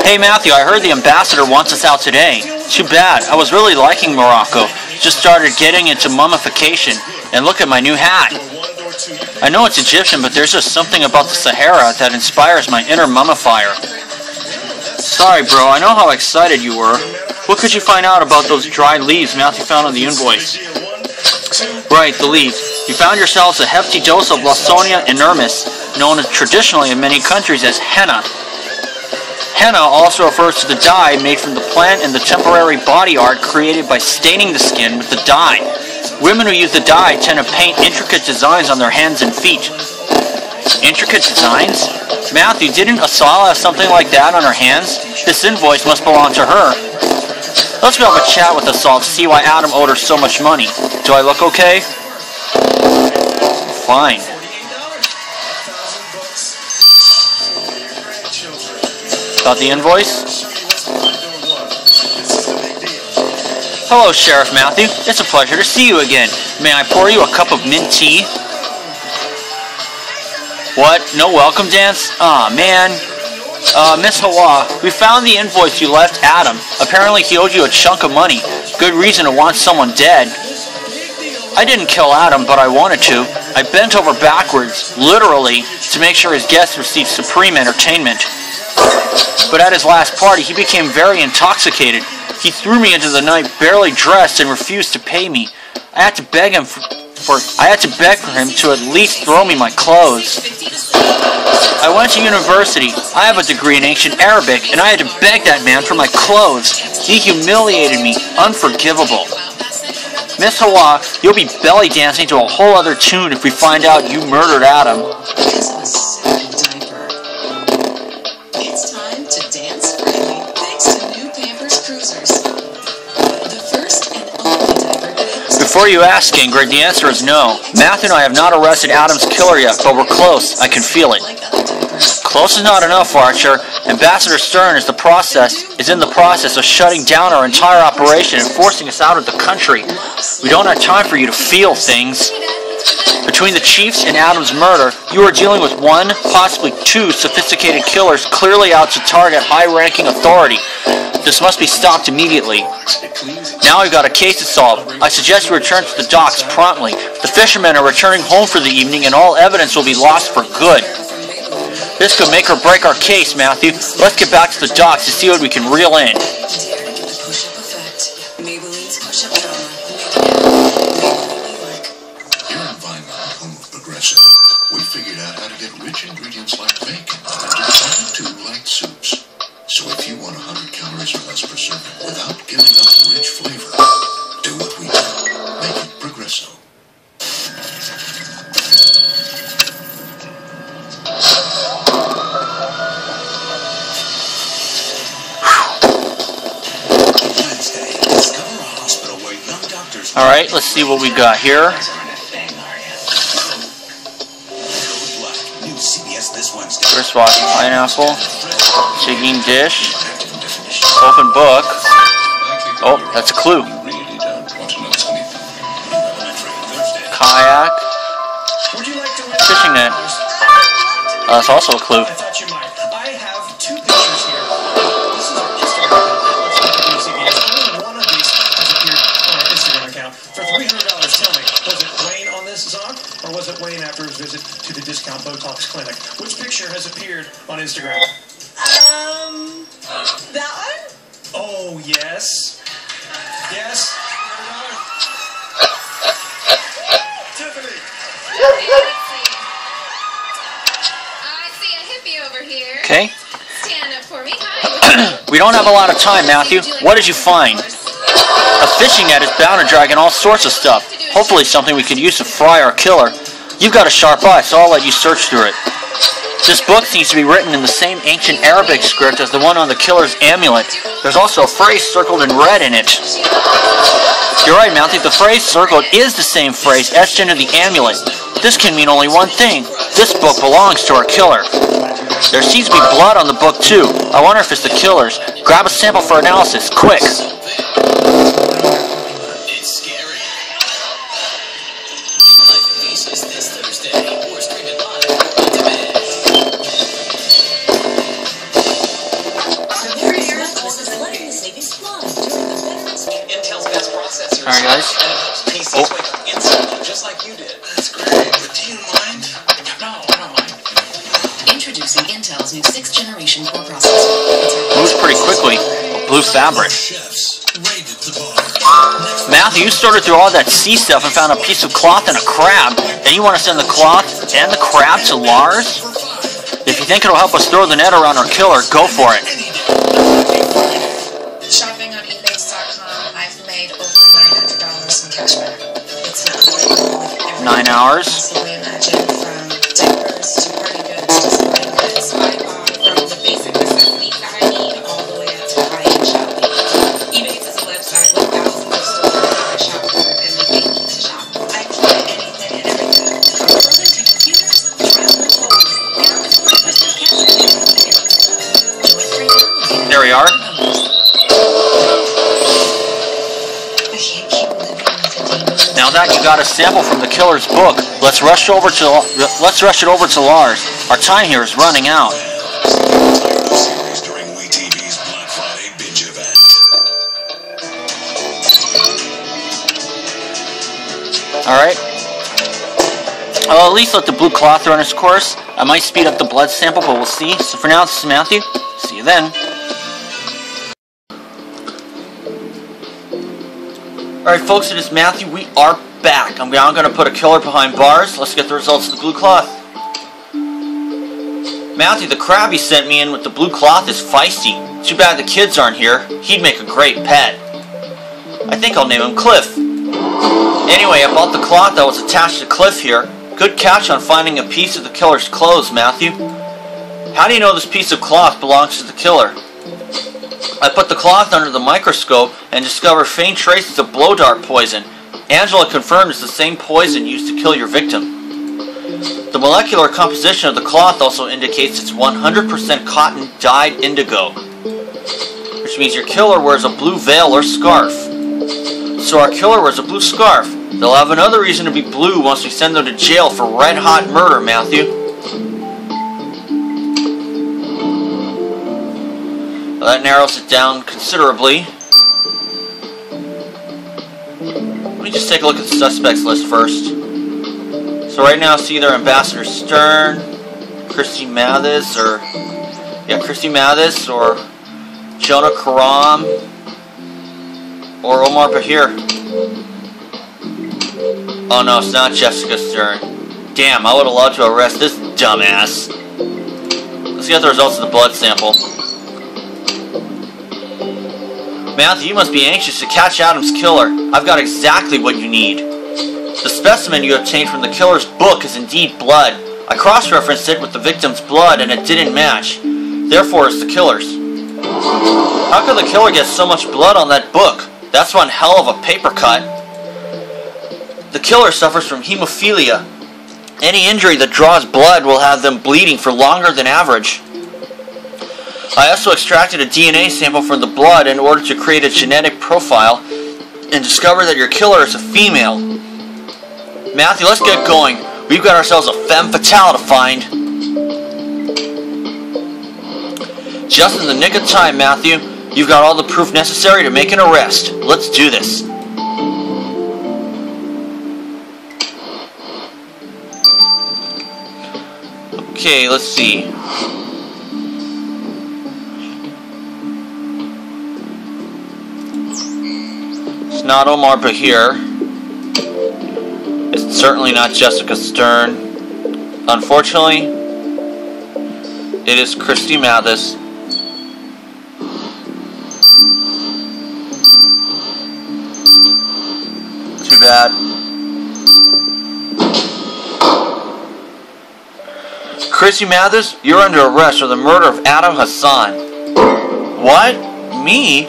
Speaker 1: Hey Matthew, I heard the ambassador wants us out today. Too bad. I was really liking Morocco. Just started getting into mummification. And look at my new hat. I know it's Egyptian, but there's just something about the Sahara that inspires my inner mummifier. Sorry bro, I know how excited you were. What could you find out about those dried leaves Matthew found on the invoice? Right, the leaves. You found yourselves a hefty dose of Lawsonia inermis, known traditionally in many countries as henna. Henna also refers to the dye made from the plant and the temporary body art created by staining the skin with the dye. Women who use the dye tend to paint intricate designs on their hands and feet. Intricate designs? Matthew, didn't Asala have something like that on her hands? This invoice must belong to her. Let's go have a chat with Asala to see why Adam owed her so much money. Do I look okay? Fine. Got the invoice? Hello, Sheriff Matthew. It's a pleasure to see you again. May I pour you a cup of mint tea? What? No welcome dance? Aw, man. Miss Hawa, we found the invoice you left Adam. Apparently he owed you a chunk of money. Good reason to want someone dead. I didn't kill Adam, but I wanted to. I bent over backwards, literally, to make sure his guests received supreme entertainment. But at his last party, he became very intoxicated. He threw me into the night barely dressed and refused to pay me. I had to beg for him to at least throw me my clothes. I went to university. I have a degree in ancient Arabic, and I had to beg that man for my clothes. He humiliated me. Unforgivable. Miss Hawa, you'll be belly dancing to a whole other tune if we find out you murdered Adam.
Speaker 6: It's time to dance freely thanks to new Pampers Cruisers. The first and only diaper that
Speaker 1: Before you ask, Ingrid, the answer is no. Matthew and I have not arrested Adam's killer yet, but we're close. I can feel it. Close is not enough, Archer. Ambassador Stern is in the process of shutting down our entire operation and forcing us out of the country. We don't have time for you to feel things. Between the Chiefs and Adam's murder, you are dealing with one, possibly two sophisticated killers clearly out to target high-ranking authority. This must be stopped immediately. Now we've got a case to solve. I suggest you return to the docks promptly. The fishermen are returning home for the evening and all evidence will be lost for good. This could make or break our case, Matthew. Let's get back to the docks to see what we can reel in.
Speaker 2: We figured out how to get rich ingredients like bacon into substitute light soups. So if you want 100 calories or less per serving without giving up the rich flavor, do what we do. Make it Progresso.
Speaker 1: Alright, let's see what we got here. Wristwatch, pineapple, jigging dish, open book. Oh, that's a clue. Kayak, fishing net. That's also a clue.
Speaker 7: I have two pictures here. This is our Instagram account. Let's look at these again. Only one of these has appeared on our Instagram account. For $300, tell me, was it Wayne on this song, or was it Wayne after his visit to the discount Botox clinic? Which picture has appeared on Instagram?
Speaker 8: That one?
Speaker 7: Oh, yes. Yes. Tiffany.
Speaker 8: I see a hippie over here.
Speaker 1: Okay.
Speaker 8: Stand up for me. Hi.
Speaker 1: We don't have a lot of time, Matthew. What did you find? A fishing net is bound to drag in all sorts of stuff. Hopefully something we could use to fry our killer. You've got a sharp eye, so I'll let you search through it. This book seems to be written in the same ancient Arabic script as the one on the killer's amulet. There's also a phrase circled in red in it. You're right, Mouthy. The phrase circled is the same phrase etched into the amulet. This can mean only one thing. This book belongs to our killer. There seems to be blood on the book, too. I wonder if it's the killer's. Grab a sample for analysis, quick.
Speaker 2: It's scary. Live releases this Thursday, or stream it live or on demand. Intel's best processors.
Speaker 1: Alright, guys.
Speaker 2: PCs wake up instantly, just like you did.
Speaker 5: That's great, but do you mind? No, I don't mind.
Speaker 6: Introducing Intel's new 6th generation core processor.
Speaker 1: Moves pretty quickly. Blue fabric.
Speaker 5: Chefs, raided the bar.
Speaker 1: Matthew, you sorted through all that sea stuff and found a piece of cloth and a crab. And you want to send the cloth and the crab to Lars? If you think it'll help us throw the net around our killer, go for it.
Speaker 4: Shopping on eBay.com, I've made over $900 in cashback. It's not every
Speaker 1: 9 hours.
Speaker 4: possibly imagine, from diapers to party goods to sporting goods. I bought from the basic necessities that I need all the way up to high-end shopping. eBay is a website with thousands of stores that I shop for and make me need to shop. I try anything and everything. From clothing to computers, travel tools, and it's 40% cashback. Join free download.
Speaker 1: There we are. Now that you got a sample from the killer's book, let's rush it over to Lars. Our time here is running out.
Speaker 3: Series during WeTV's Black Friday binge event.
Speaker 1: Alright. I'll at least let the blue cloth run its course. I might speed up the blood sample, but we'll see. So for now, this is Matthew. See you then. Alright folks, it is Matthew. We are back. I'm now going to put a killer behind bars. Let's get the results of the blue cloth. Matthew, the crab you sent me in with the blue cloth is feisty. Too bad the kids aren't here. He'd make a great pet. I think I'll name him Cliff. Anyway, I bought the cloth that was attached to Cliff here. Good catch on finding a piece of the killer's clothes, Matthew. How do you know this piece of cloth belongs to the killer? I put the cloth under the microscope and discovered faint traces of blow dart poison. Angela confirmed it's the same poison used to kill your victim. The molecular composition of the cloth also indicates it's 100% cotton dyed indigo, which means your killer wears a blue veil or scarf. So our killer wears a blue scarf. They'll have another reason to be blue once we send them to jail for red-hot murder, Matthew. Well, that narrows it down considerably. Let me just take a look at the suspects list first. So right now it's either Ambassador Stern, Christy Mathis, or Jonah Karam, or Omar Bahir. Oh no, it's not Jessica Stern. Damn, I would have loved to arrest this dumbass. Let's get the results of the blood sample. Matthew, you must be anxious to catch Adam's killer. I've got exactly what you need. The specimen you obtained from the killer's book is indeed blood. I cross-referenced it with the victim's blood and it didn't match. Therefore, it's the killer's. How could the killer get so much blood on that book? That's one hell of a paper cut. The killer suffers from hemophilia. Any injury that draws blood will have them bleeding for longer than average. I also extracted a DNA sample from the blood in order to create a genetic profile and discover that your killer is a female. Matthew, let's get going. We've got ourselves a femme fatale to find. Just in the nick of time, Matthew. You've got all the proof necessary to make an arrest. Let's do this. Okay, let's see. It's not Omar Bahir. It's certainly not Jessica Stern. Unfortunately, it is Christy Mathis. Too bad. Chrissy Mathers, you're under arrest for the murder of Adam Hassan. What? Me?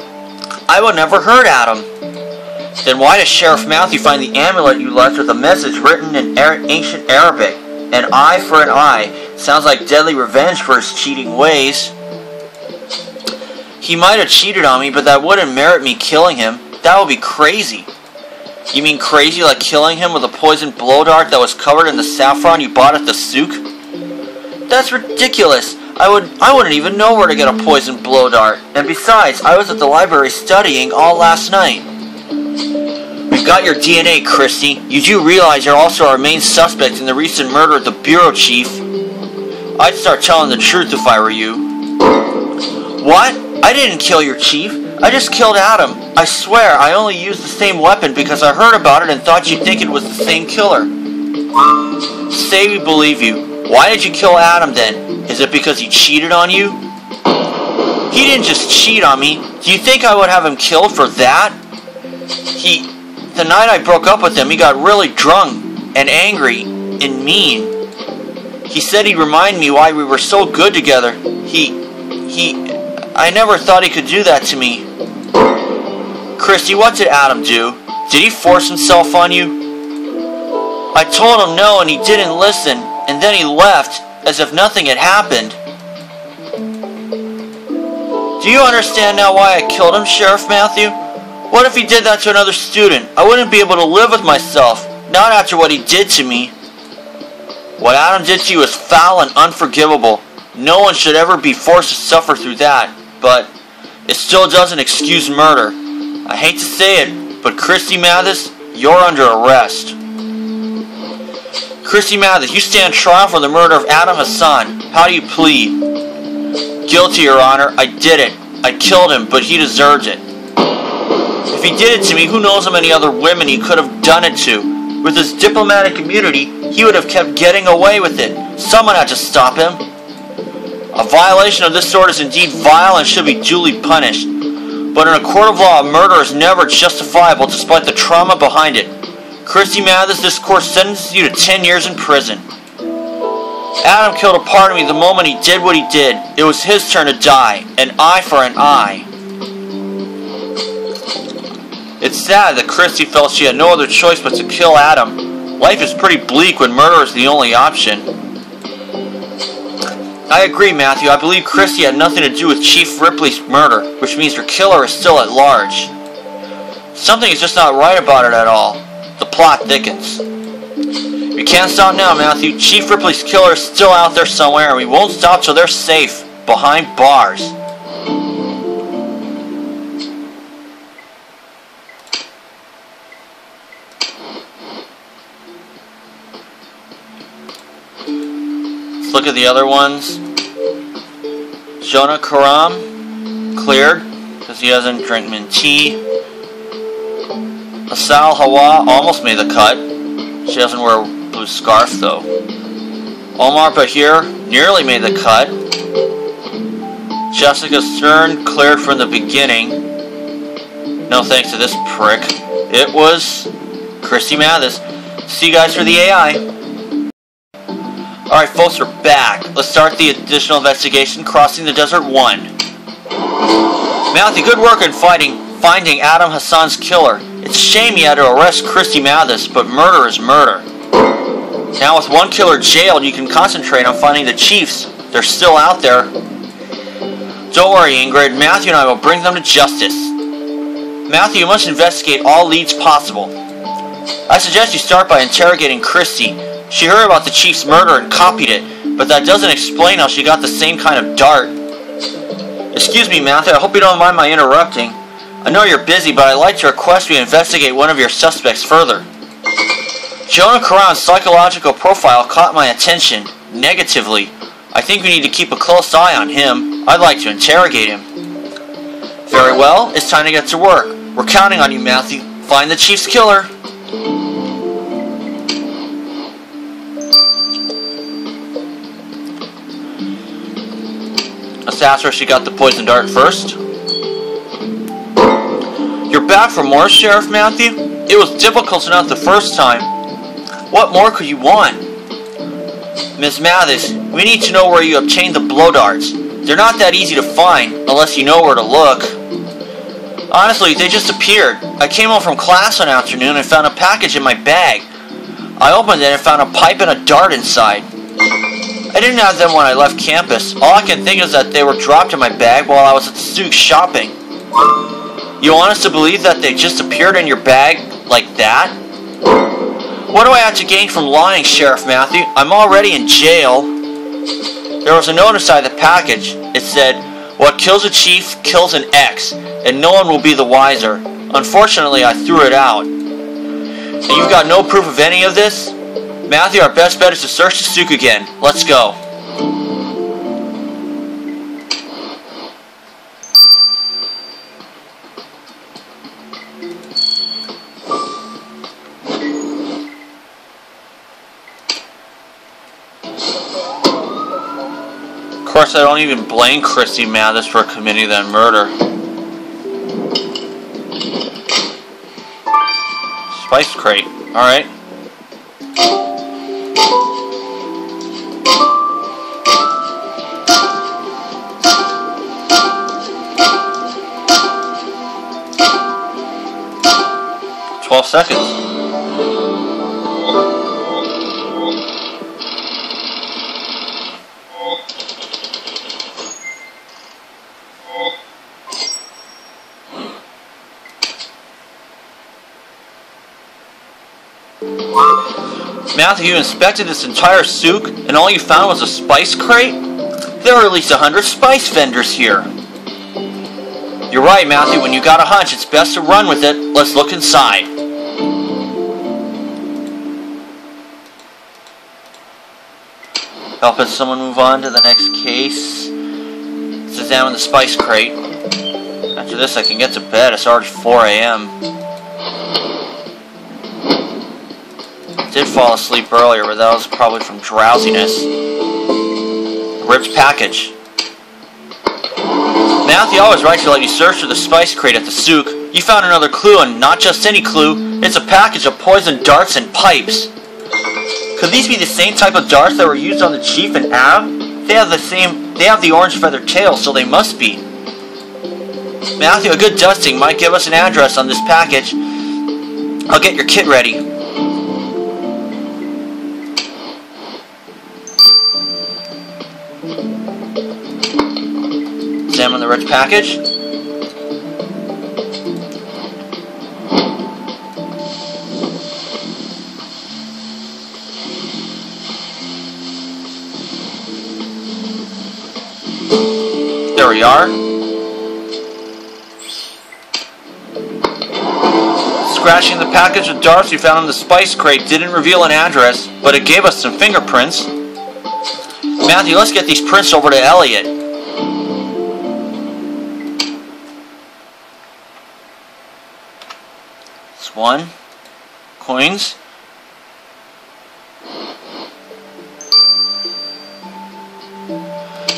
Speaker 1: I would never hurt Adam. Then why does Sheriff Matthew find the amulet you left with a message written in ancient Arabic? An eye for an eye. Sounds like deadly revenge for his cheating ways. He might have cheated on me, but that wouldn't merit me killing him. That would be crazy. You mean crazy like killing him with a poisoned blow dart that was covered in the saffron you bought at the souk? That's ridiculous. I wouldn't even know where to get a poisoned blow dart. And besides, I was at the library studying all last night. We've got your DNA, Christy. You do realize you're also our main suspect in the recent murder of the bureau chief. I'd start telling the truth if I were you. What? I didn't kill your chief. I just killed Adam. I swear, I only used the same weapon because I heard about it and thought you'd think it was the same killer. Say we believe you. Why did you kill Adam then? Is it because he cheated on you? He didn't just cheat on me. Do you think I would have him killed for that? The night I broke up with him, he got really drunk and angry and mean. He said he'd remind me why we were so good together. I never thought he could do that to me. Christy, what did Adam do? Did he force himself on you? I told him no and he didn't listen, and then he left as if nothing had happened. Do you understand now why I killed him, Sheriff Matthew? What if he did that to another student? I wouldn't be able to live with myself, not after what he did to me. What Adam did to you is foul and unforgivable. No one should ever be forced to suffer through that, but it still doesn't excuse murder. I hate to say it, but Christy Mathis, you're under arrest. Christy Mathis, you stand trial for the murder of Adam Hassan. How do you plead? Guilty, Your Honor. I did it. I killed him, but he deserves it. If he did it to me, who knows how many other women he could have done it to. With his diplomatic immunity, he would have kept getting away with it. Someone had to stop him. A violation of this sort is indeed vile and should be duly punished. But in a court of law, murder is never justifiable despite the trauma behind it. Christy Mathis, this court sentences you to 10 years in prison. Adam killed a part of me the moment he did what he did. It was his turn to die. An eye for an eye. It's sad that Christy felt she had no other choice but to kill Adam. Life is pretty bleak when murder is the only option. I agree, Matthew. I believe Christy had nothing to do with Chief Ripley's murder, which means her killer is still at large. Something is just not right about it at all. The plot thickens. We can't stop now, Matthew. Chief Ripley's killer is still out there somewhere, and we won't stop till they're safe, behind bars. Let's look at the other ones. Jonah Karam, cleared, because he doesn't drink mint tea. Asal Hawa almost made the cut. She doesn't wear a blue scarf, though. Omar Bahir nearly made the cut. Jessica Stern cleared from the beginning. No thanks to this prick. It was Christy Mathis. See you guys for the AI. Alright folks, we're back. Let's start the additional investigation, Crossing the Desert 1. Matthew, good work in finding Adam Hassan's killer. It's a shame you had to arrest Christy Mathis, but murder is murder. Now with one killer jailed, you can concentrate on finding the chiefs. They're still out there. Don't worry, Ingrid. Matthew and I will bring them to justice. Matthew, you must investigate all leads possible. I suggest you start by interrogating Christy. She heard about the chief's murder and copied it, but that doesn't explain how she got the same kind of dart. Excuse me, Matthew, I hope you don't mind my interrupting. I know you're busy, but I'd like to request we investigate one of your suspects further. Jonah Karan's psychological profile caught my attention, negatively. I think we need to keep a close eye on him. I'd like to interrogate him. Very well, it's time to get to work. We're counting on you, Matthew. Find the chief's killer. Let's ask her if she got the poison dart first. You're back for more, Sheriff Matthew? It was difficult enough the first time. What more could you want? Miss Mathis, we need to know where you obtained the blow darts. They're not that easy to find, unless you know where to look. Honestly, they just appeared. I came home from class one afternoon and found a package in my bag. I opened it and found a pipe and a dart inside. I didn't have them when I left campus. All I can think is that they were dropped in my bag while I was at the souk shopping. You want us to believe that they just appeared in your bag like that? What do I have to gain from lying, Sheriff Matthew? I'm already in jail. There was a note inside the package. It said, "What kills a chief kills an ex, and no one will be the wiser." Unfortunately, I threw it out. And you've got no proof of any of this? Matthew, our best bet is to search the souk again. Let's go. Of course, I don't even blame Christy Mathis for committing that murder. Spice crate. Alright. Seconds. Matthew, you inspected this entire souk and all you found was a spice crate? There are at least 100 spice vendors here. You're right, Matthew. When you got a hunch, it's best to run with it. Let's look inside. Helping someone move on to the next case. Let's examine the spice crate. After this, I can get to bed. It's already 4 a.m. I did fall asleep earlier, but that was probably from drowsiness. Ripped package. Matthew, I was right to let you search for the spice crate at the souk. You found another clue, and not just any clue. It's a package of poisoned darts and pipes. Could these be the same type of darts that were used on the chief and Ab? They have the orange feathered tails, so they must be. Matthew, a good dusting might give us an address on this package. I'll get your kit ready. Examine the rich package. There we are. Scratching the package of darts we found in the spice crate didn't reveal an address, but it gave us some fingerprints. Matthew, let's get these prints over to Elliot. It's 1. Coins.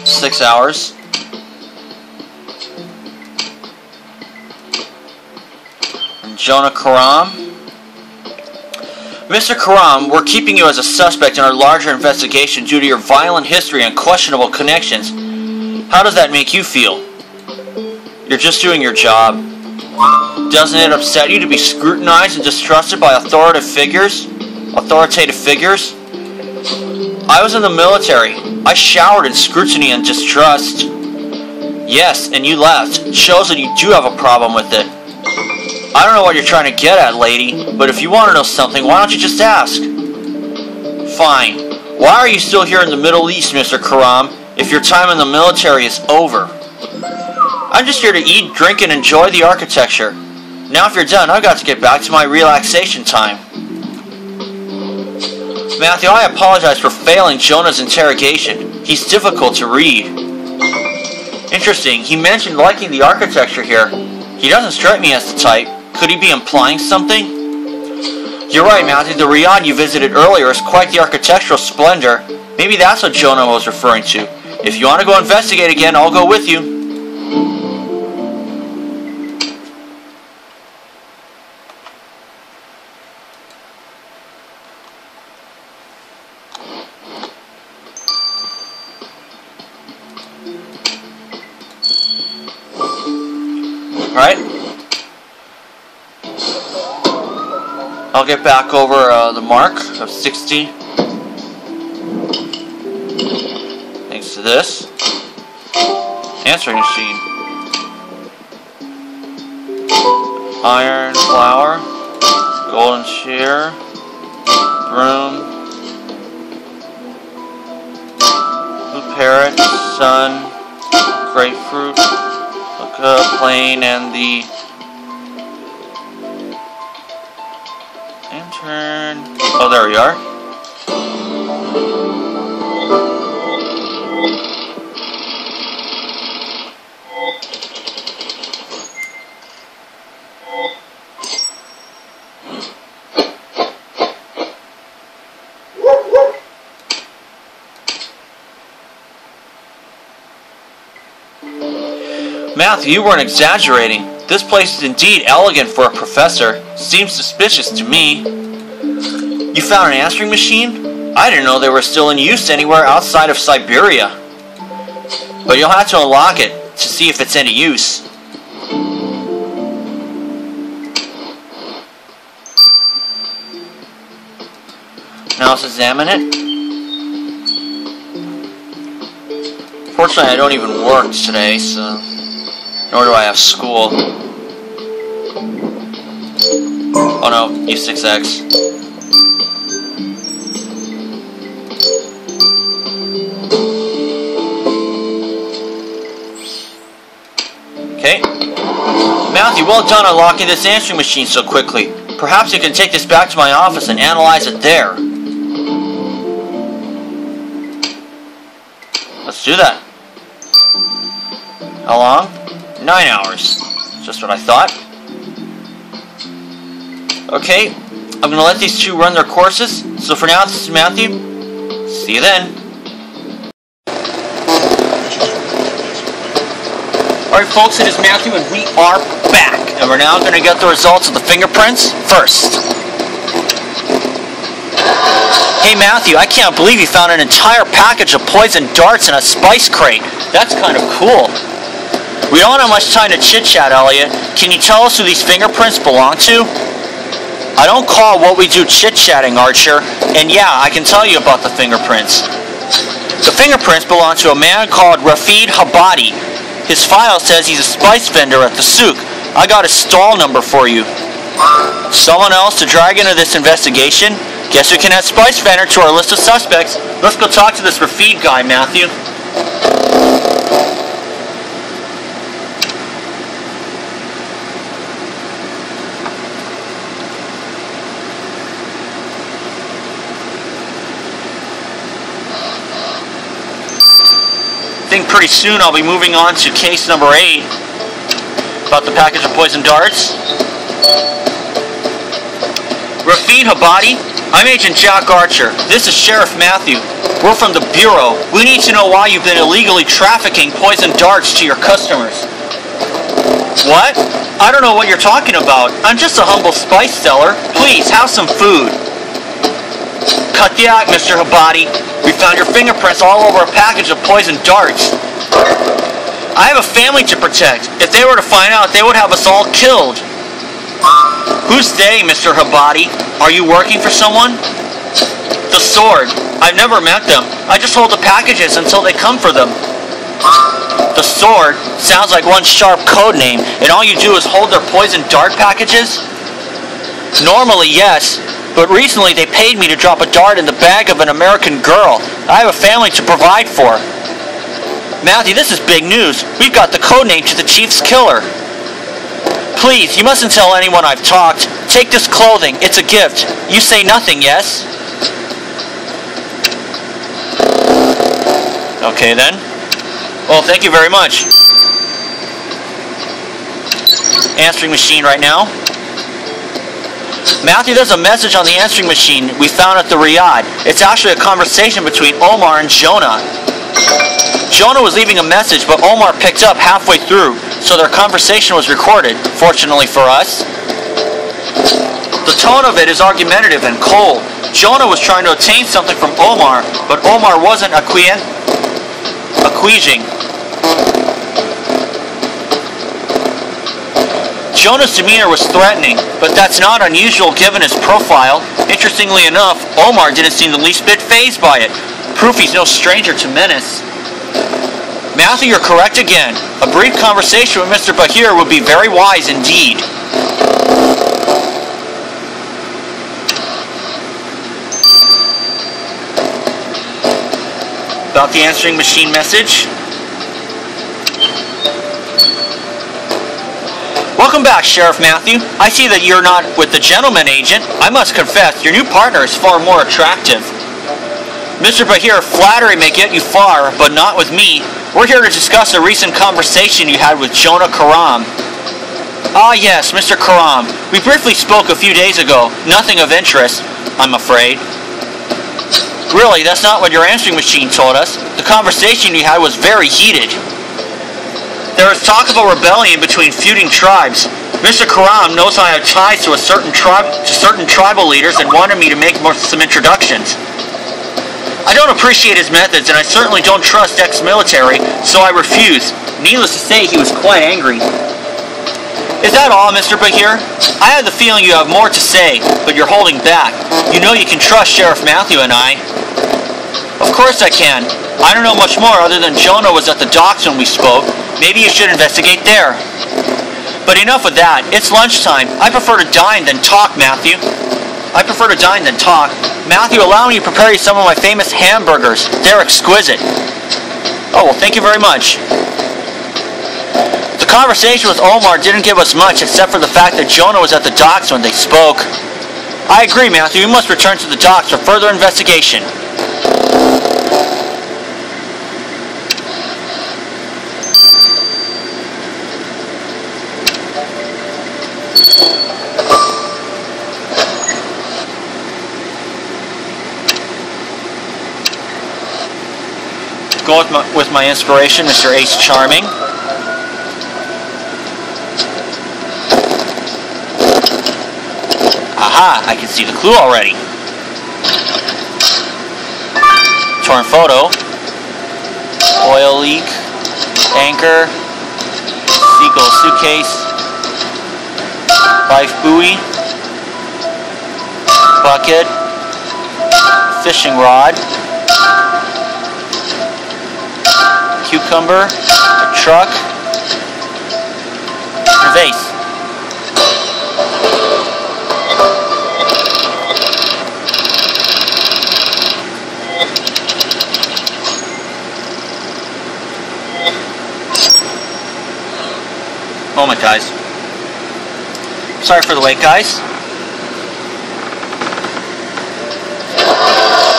Speaker 1: Six hours. And Jonah Karam. Mr. Karam, we're keeping you as a suspect in our larger investigation due to your violent history and questionable connections. How does that make you feel? You're just doing your job. Doesn't it upset you to be scrutinized and distrusted by authoritative figures? I was in the military. I showered in scrutiny and distrust. Yes, and you left. It shows that you do have a problem with it. I don't know what you're trying to get at, lady, but if you want to know something, why don't you just ask? Fine. Why are you still here in the Middle East, Mr. Karam, if your time in the military is over? I'm just here to eat, drink, and enjoy the architecture. Now if you're done, I've got to get back to my relaxation time. Matthew, I apologize for failing Jonah's interrogation. He's difficult to read. Interesting, he mentioned liking the architecture here. He doesn't strike me as the type. Could he be implying something? You're right, Matthew. The Riyadh you visited earlier is quite the architectural splendor. Maybe that's what Jonah was referring to. If you want to go investigate again, I'll go with you. Right? I'll get back over the mark of 60. Thanks to this. Answering machine. Iron, flour, golden shear, broom, blue parrot, sun, grapefruit, plane, and the lantern. Oh, there we are. Matthew, you weren't exaggerating. This place is indeed elegant for a professor. Seems suspicious to me. You found an answering machine? I didn't know they were still in use anywhere outside of Siberia. But you'll have to unlock it to see if it's any use. Now let's examine it. Fortunately, I don't even work today, so... Nor do I have school. Oh no, E6X. Okay. Matthew, well done unlocking this answering machine so quickly. Perhaps you can take this back to my office and analyze it there. Let's do that. How long? 9 hours. Just what I thought. Okay, I'm going to let these two run their courses. So for now, this is Matthew. See you then. Alright folks, it is Matthew and we are back. And we're now going to get the results of the fingerprints first. Hey Matthew, I can't believe you found an entire package of poison darts in a spice crate. That's kind of cool. We don't have much time to chit-chat, Elliot. Can you tell us who these fingerprints belong to? I don't call what we do chit-chatting, Archer. And yeah, I can tell you about the fingerprints. The fingerprints belong to a man called Rafid Habadi. His file says he's a spice vendor at the souk. I got his stall number for you. Someone else to drag into this investigation? Guess we can add spice vendor to our list of suspects. Let's go talk to this Rafid guy, Matthew. I think pretty soon I'll be moving on to case number 8 about the package of poison darts. Rafid Habadi, I'm Agent Jack Archer. This is Sheriff Matthew. We're from the Bureau. We need to know why you've been illegally trafficking poison darts to your customers. What? I don't know what you're talking about. I'm just a humble spice seller. Please, have some food. Cut the act, Mr. Habadi. We found your fingerprints all over a package of poison darts. I have a family to protect. If they were to find out, they would have us all killed. Who's they, Mr. Habadi? Are you working for someone? The Sword. I've never met them. I just hold the packages until they come for them. The Sword sounds like one sharp code name, and all you do is hold their poison dart packages? Normally, yes. But recently they paid me to drop a dart in the bag of an American girl. I have a family to provide for. Matthew, this is big news. We've got the code name to the chief's killer. Please, you mustn't tell anyone I've talked. Take this clothing. It's a gift. You say nothing, yes? Okay then. Well, thank you very much. Answering machine right now. Matthew, there's a message on the answering machine we found at the Riyadh. It's actually a conversation between Omar and Jonah. Jonah was leaving a message, but Omar picked up halfway through, so their conversation was recorded, fortunately for us. The tone of it is argumentative and cold. Jonah was trying to obtain something from Omar, but Omar wasn't acquiescing. Jonah's demeanor was threatening, but that's not unusual given his profile. Interestingly enough, Omar didn't seem the least bit fazed by it. Proof he's no stranger to menace. Matthew, you're correct again. A brief conversation with Mr. Bahir would be very wise indeed. About the answering machine message. Welcome back, Sheriff Matthew. I see that you're not with the gentleman agent. I must confess, your new partner is far more attractive. Mr. Bahir, flattery may get you far, but not with me. We're here to discuss a recent conversation you had with Jonah Karam. Ah yes, Mr. Karam. We briefly spoke a few days ago. Nothing of interest, I'm afraid. Really, that's not what your answering machine told us. The conversation you had was very heated. There was talk of a rebellion between feuding tribes. Mr. Karam knows I have ties to certain tribal leaders and wanted me to make some introductions. I don't appreciate his methods, and I certainly don't trust ex-military, so I refused. Needless to say, he was quite angry. Is that all, Mr. Bahir? I have the feeling you have more to say, but you're holding back. You know you can trust Sheriff Matthew and I. Of course I can. I don't know much more other than Jonah was at the docks when we spoke. Maybe you should investigate there. But enough of that. It's lunchtime. I prefer to dine than talk, Matthew. Matthew, allow me to prepare you some of my famous hamburgers. They're exquisite. Oh, well, thank you very much. The conversation with Omar didn't give us much except for the fact that Jonah was at the docks when they spoke. I agree, Matthew. We must return to the docks for further investigation. Go with my inspiration, Mr. Ace Charming. Aha, I can see the clue already. Torn photo. Oil leak. Anchor. Seagull suitcase. Life buoy. Bucket. Fishing rod. Cucumber, a truck, and a vase. Moment, guys. Sorry for the wait, guys.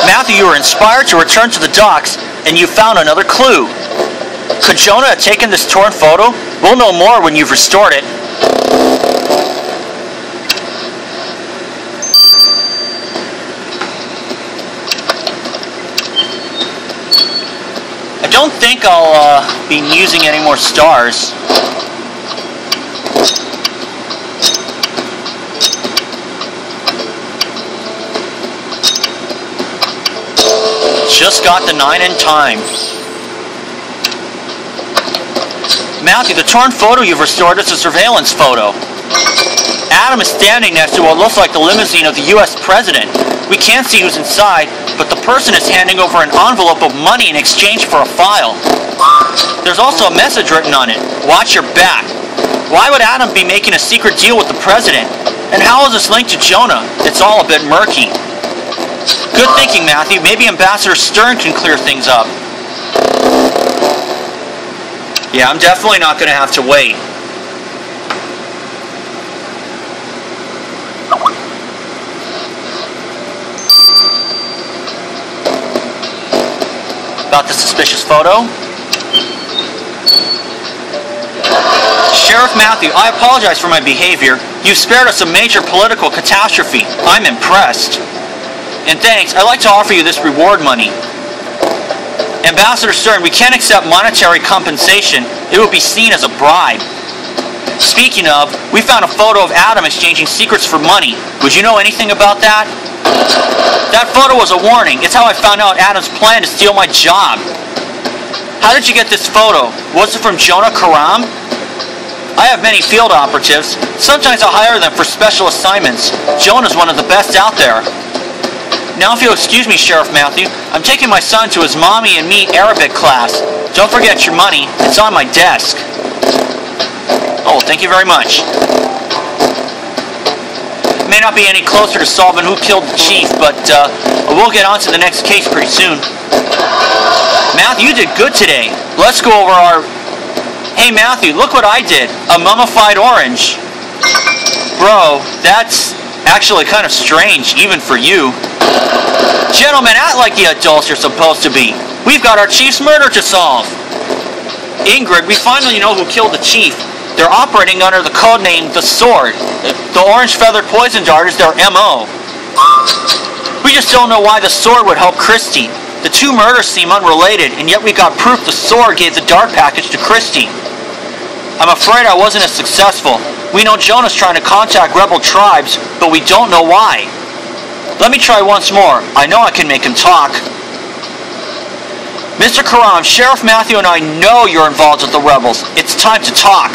Speaker 1: Matthew, you were inspired to return to the docks, and you found another clue. Could Jonah have taken this torn photo? We'll know more when you've restored it. I don't think I'll be using any more stars. Just got the 9 in time. Matthew, the torn photo you've restored is a surveillance photo. Adam is standing next to what looks like the limousine of the U.S. President. We can't see who's inside, but the person is handing over an envelope of money in exchange for a file. There's also a message written on it. Watch your back. Why would Adam be making a secret deal with the President? And how is this linked to Jonah? It's all a bit murky. Good thinking, Matthew. Maybe Ambassador Stern can clear things up. Yeah, I'm definitely not going to have to wait. About the suspicious photo. Sheriff Matthew, I apologize for my behavior. You've spared us a major political catastrophe. I'm impressed. And thanks, I'd like to offer you this reward money. Ambassador Stern, we can't accept monetary compensation. It would be seen as a bribe. Speaking of, we found a photo of Adam exchanging secrets for money. Would you know anything about that? That photo was a warning. It's how I found out Adam's plan to steal my job. How did you get this photo? Was it from Jonah Karam? I have many field operatives. Sometimes I hire them for special assignments. Jonah's one of the best out there. Now if you'll excuse me, Sheriff Matthew, I'm taking my son to his mommy and me Arabic class. Don't forget your money. It's on my desk. Oh, thank you very much. May not be any closer to solving who killed the chief, but we'll get on to the next case pretty soon. Matthew, you did good today. Let's go over our... Hey Matthew, look what I did. A mummified orange. Bro, that's actually kind of strange, even for you. Gentlemen, act like the adults you're supposed to be. We've got our chief's murder to solve. Ingrid, we finally know who killed the chief. They're operating under the codename The Sword. The orange feathered poison dart is their M.O. We just don't know why the Sword would help Christie. The two murders seem unrelated, and yet we got proof the Sword gave the dart package to Christie. I'm afraid I wasn't as successful. We know Jonah's trying to contact rebel tribes, but we don't know why. Let me try once more. I know I can make him talk. Mr. Karam, Sheriff Matthew and I know you're involved with the rebels. It's time to talk.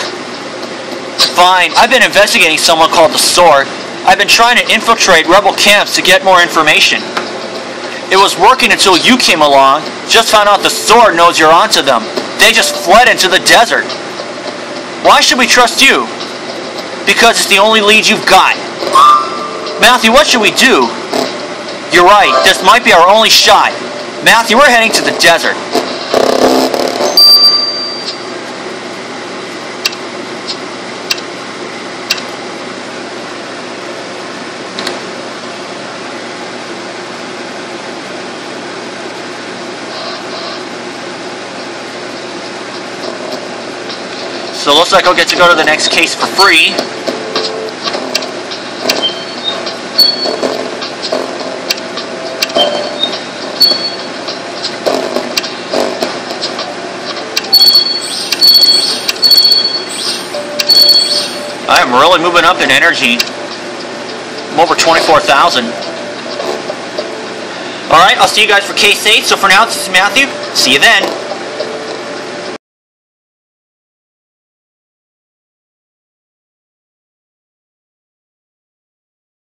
Speaker 1: Fine, I've been investigating someone called the Sword. I've been trying to infiltrate rebel camps to get more information. It was working until you came along. Just found out the Sword knows you're onto them. They just fled into the desert. Why should we trust you? Because it's the only lead you've got. Matthew, what should we do? You're right, this might be our only shot. Matthew, we're heading to the desert. So it looks like I'll get to go to the next case for free. I am really moving up in energy. I'm over 24,000. Alright, I'll see you guys for case 8. So for now, this is Matthew. See you then.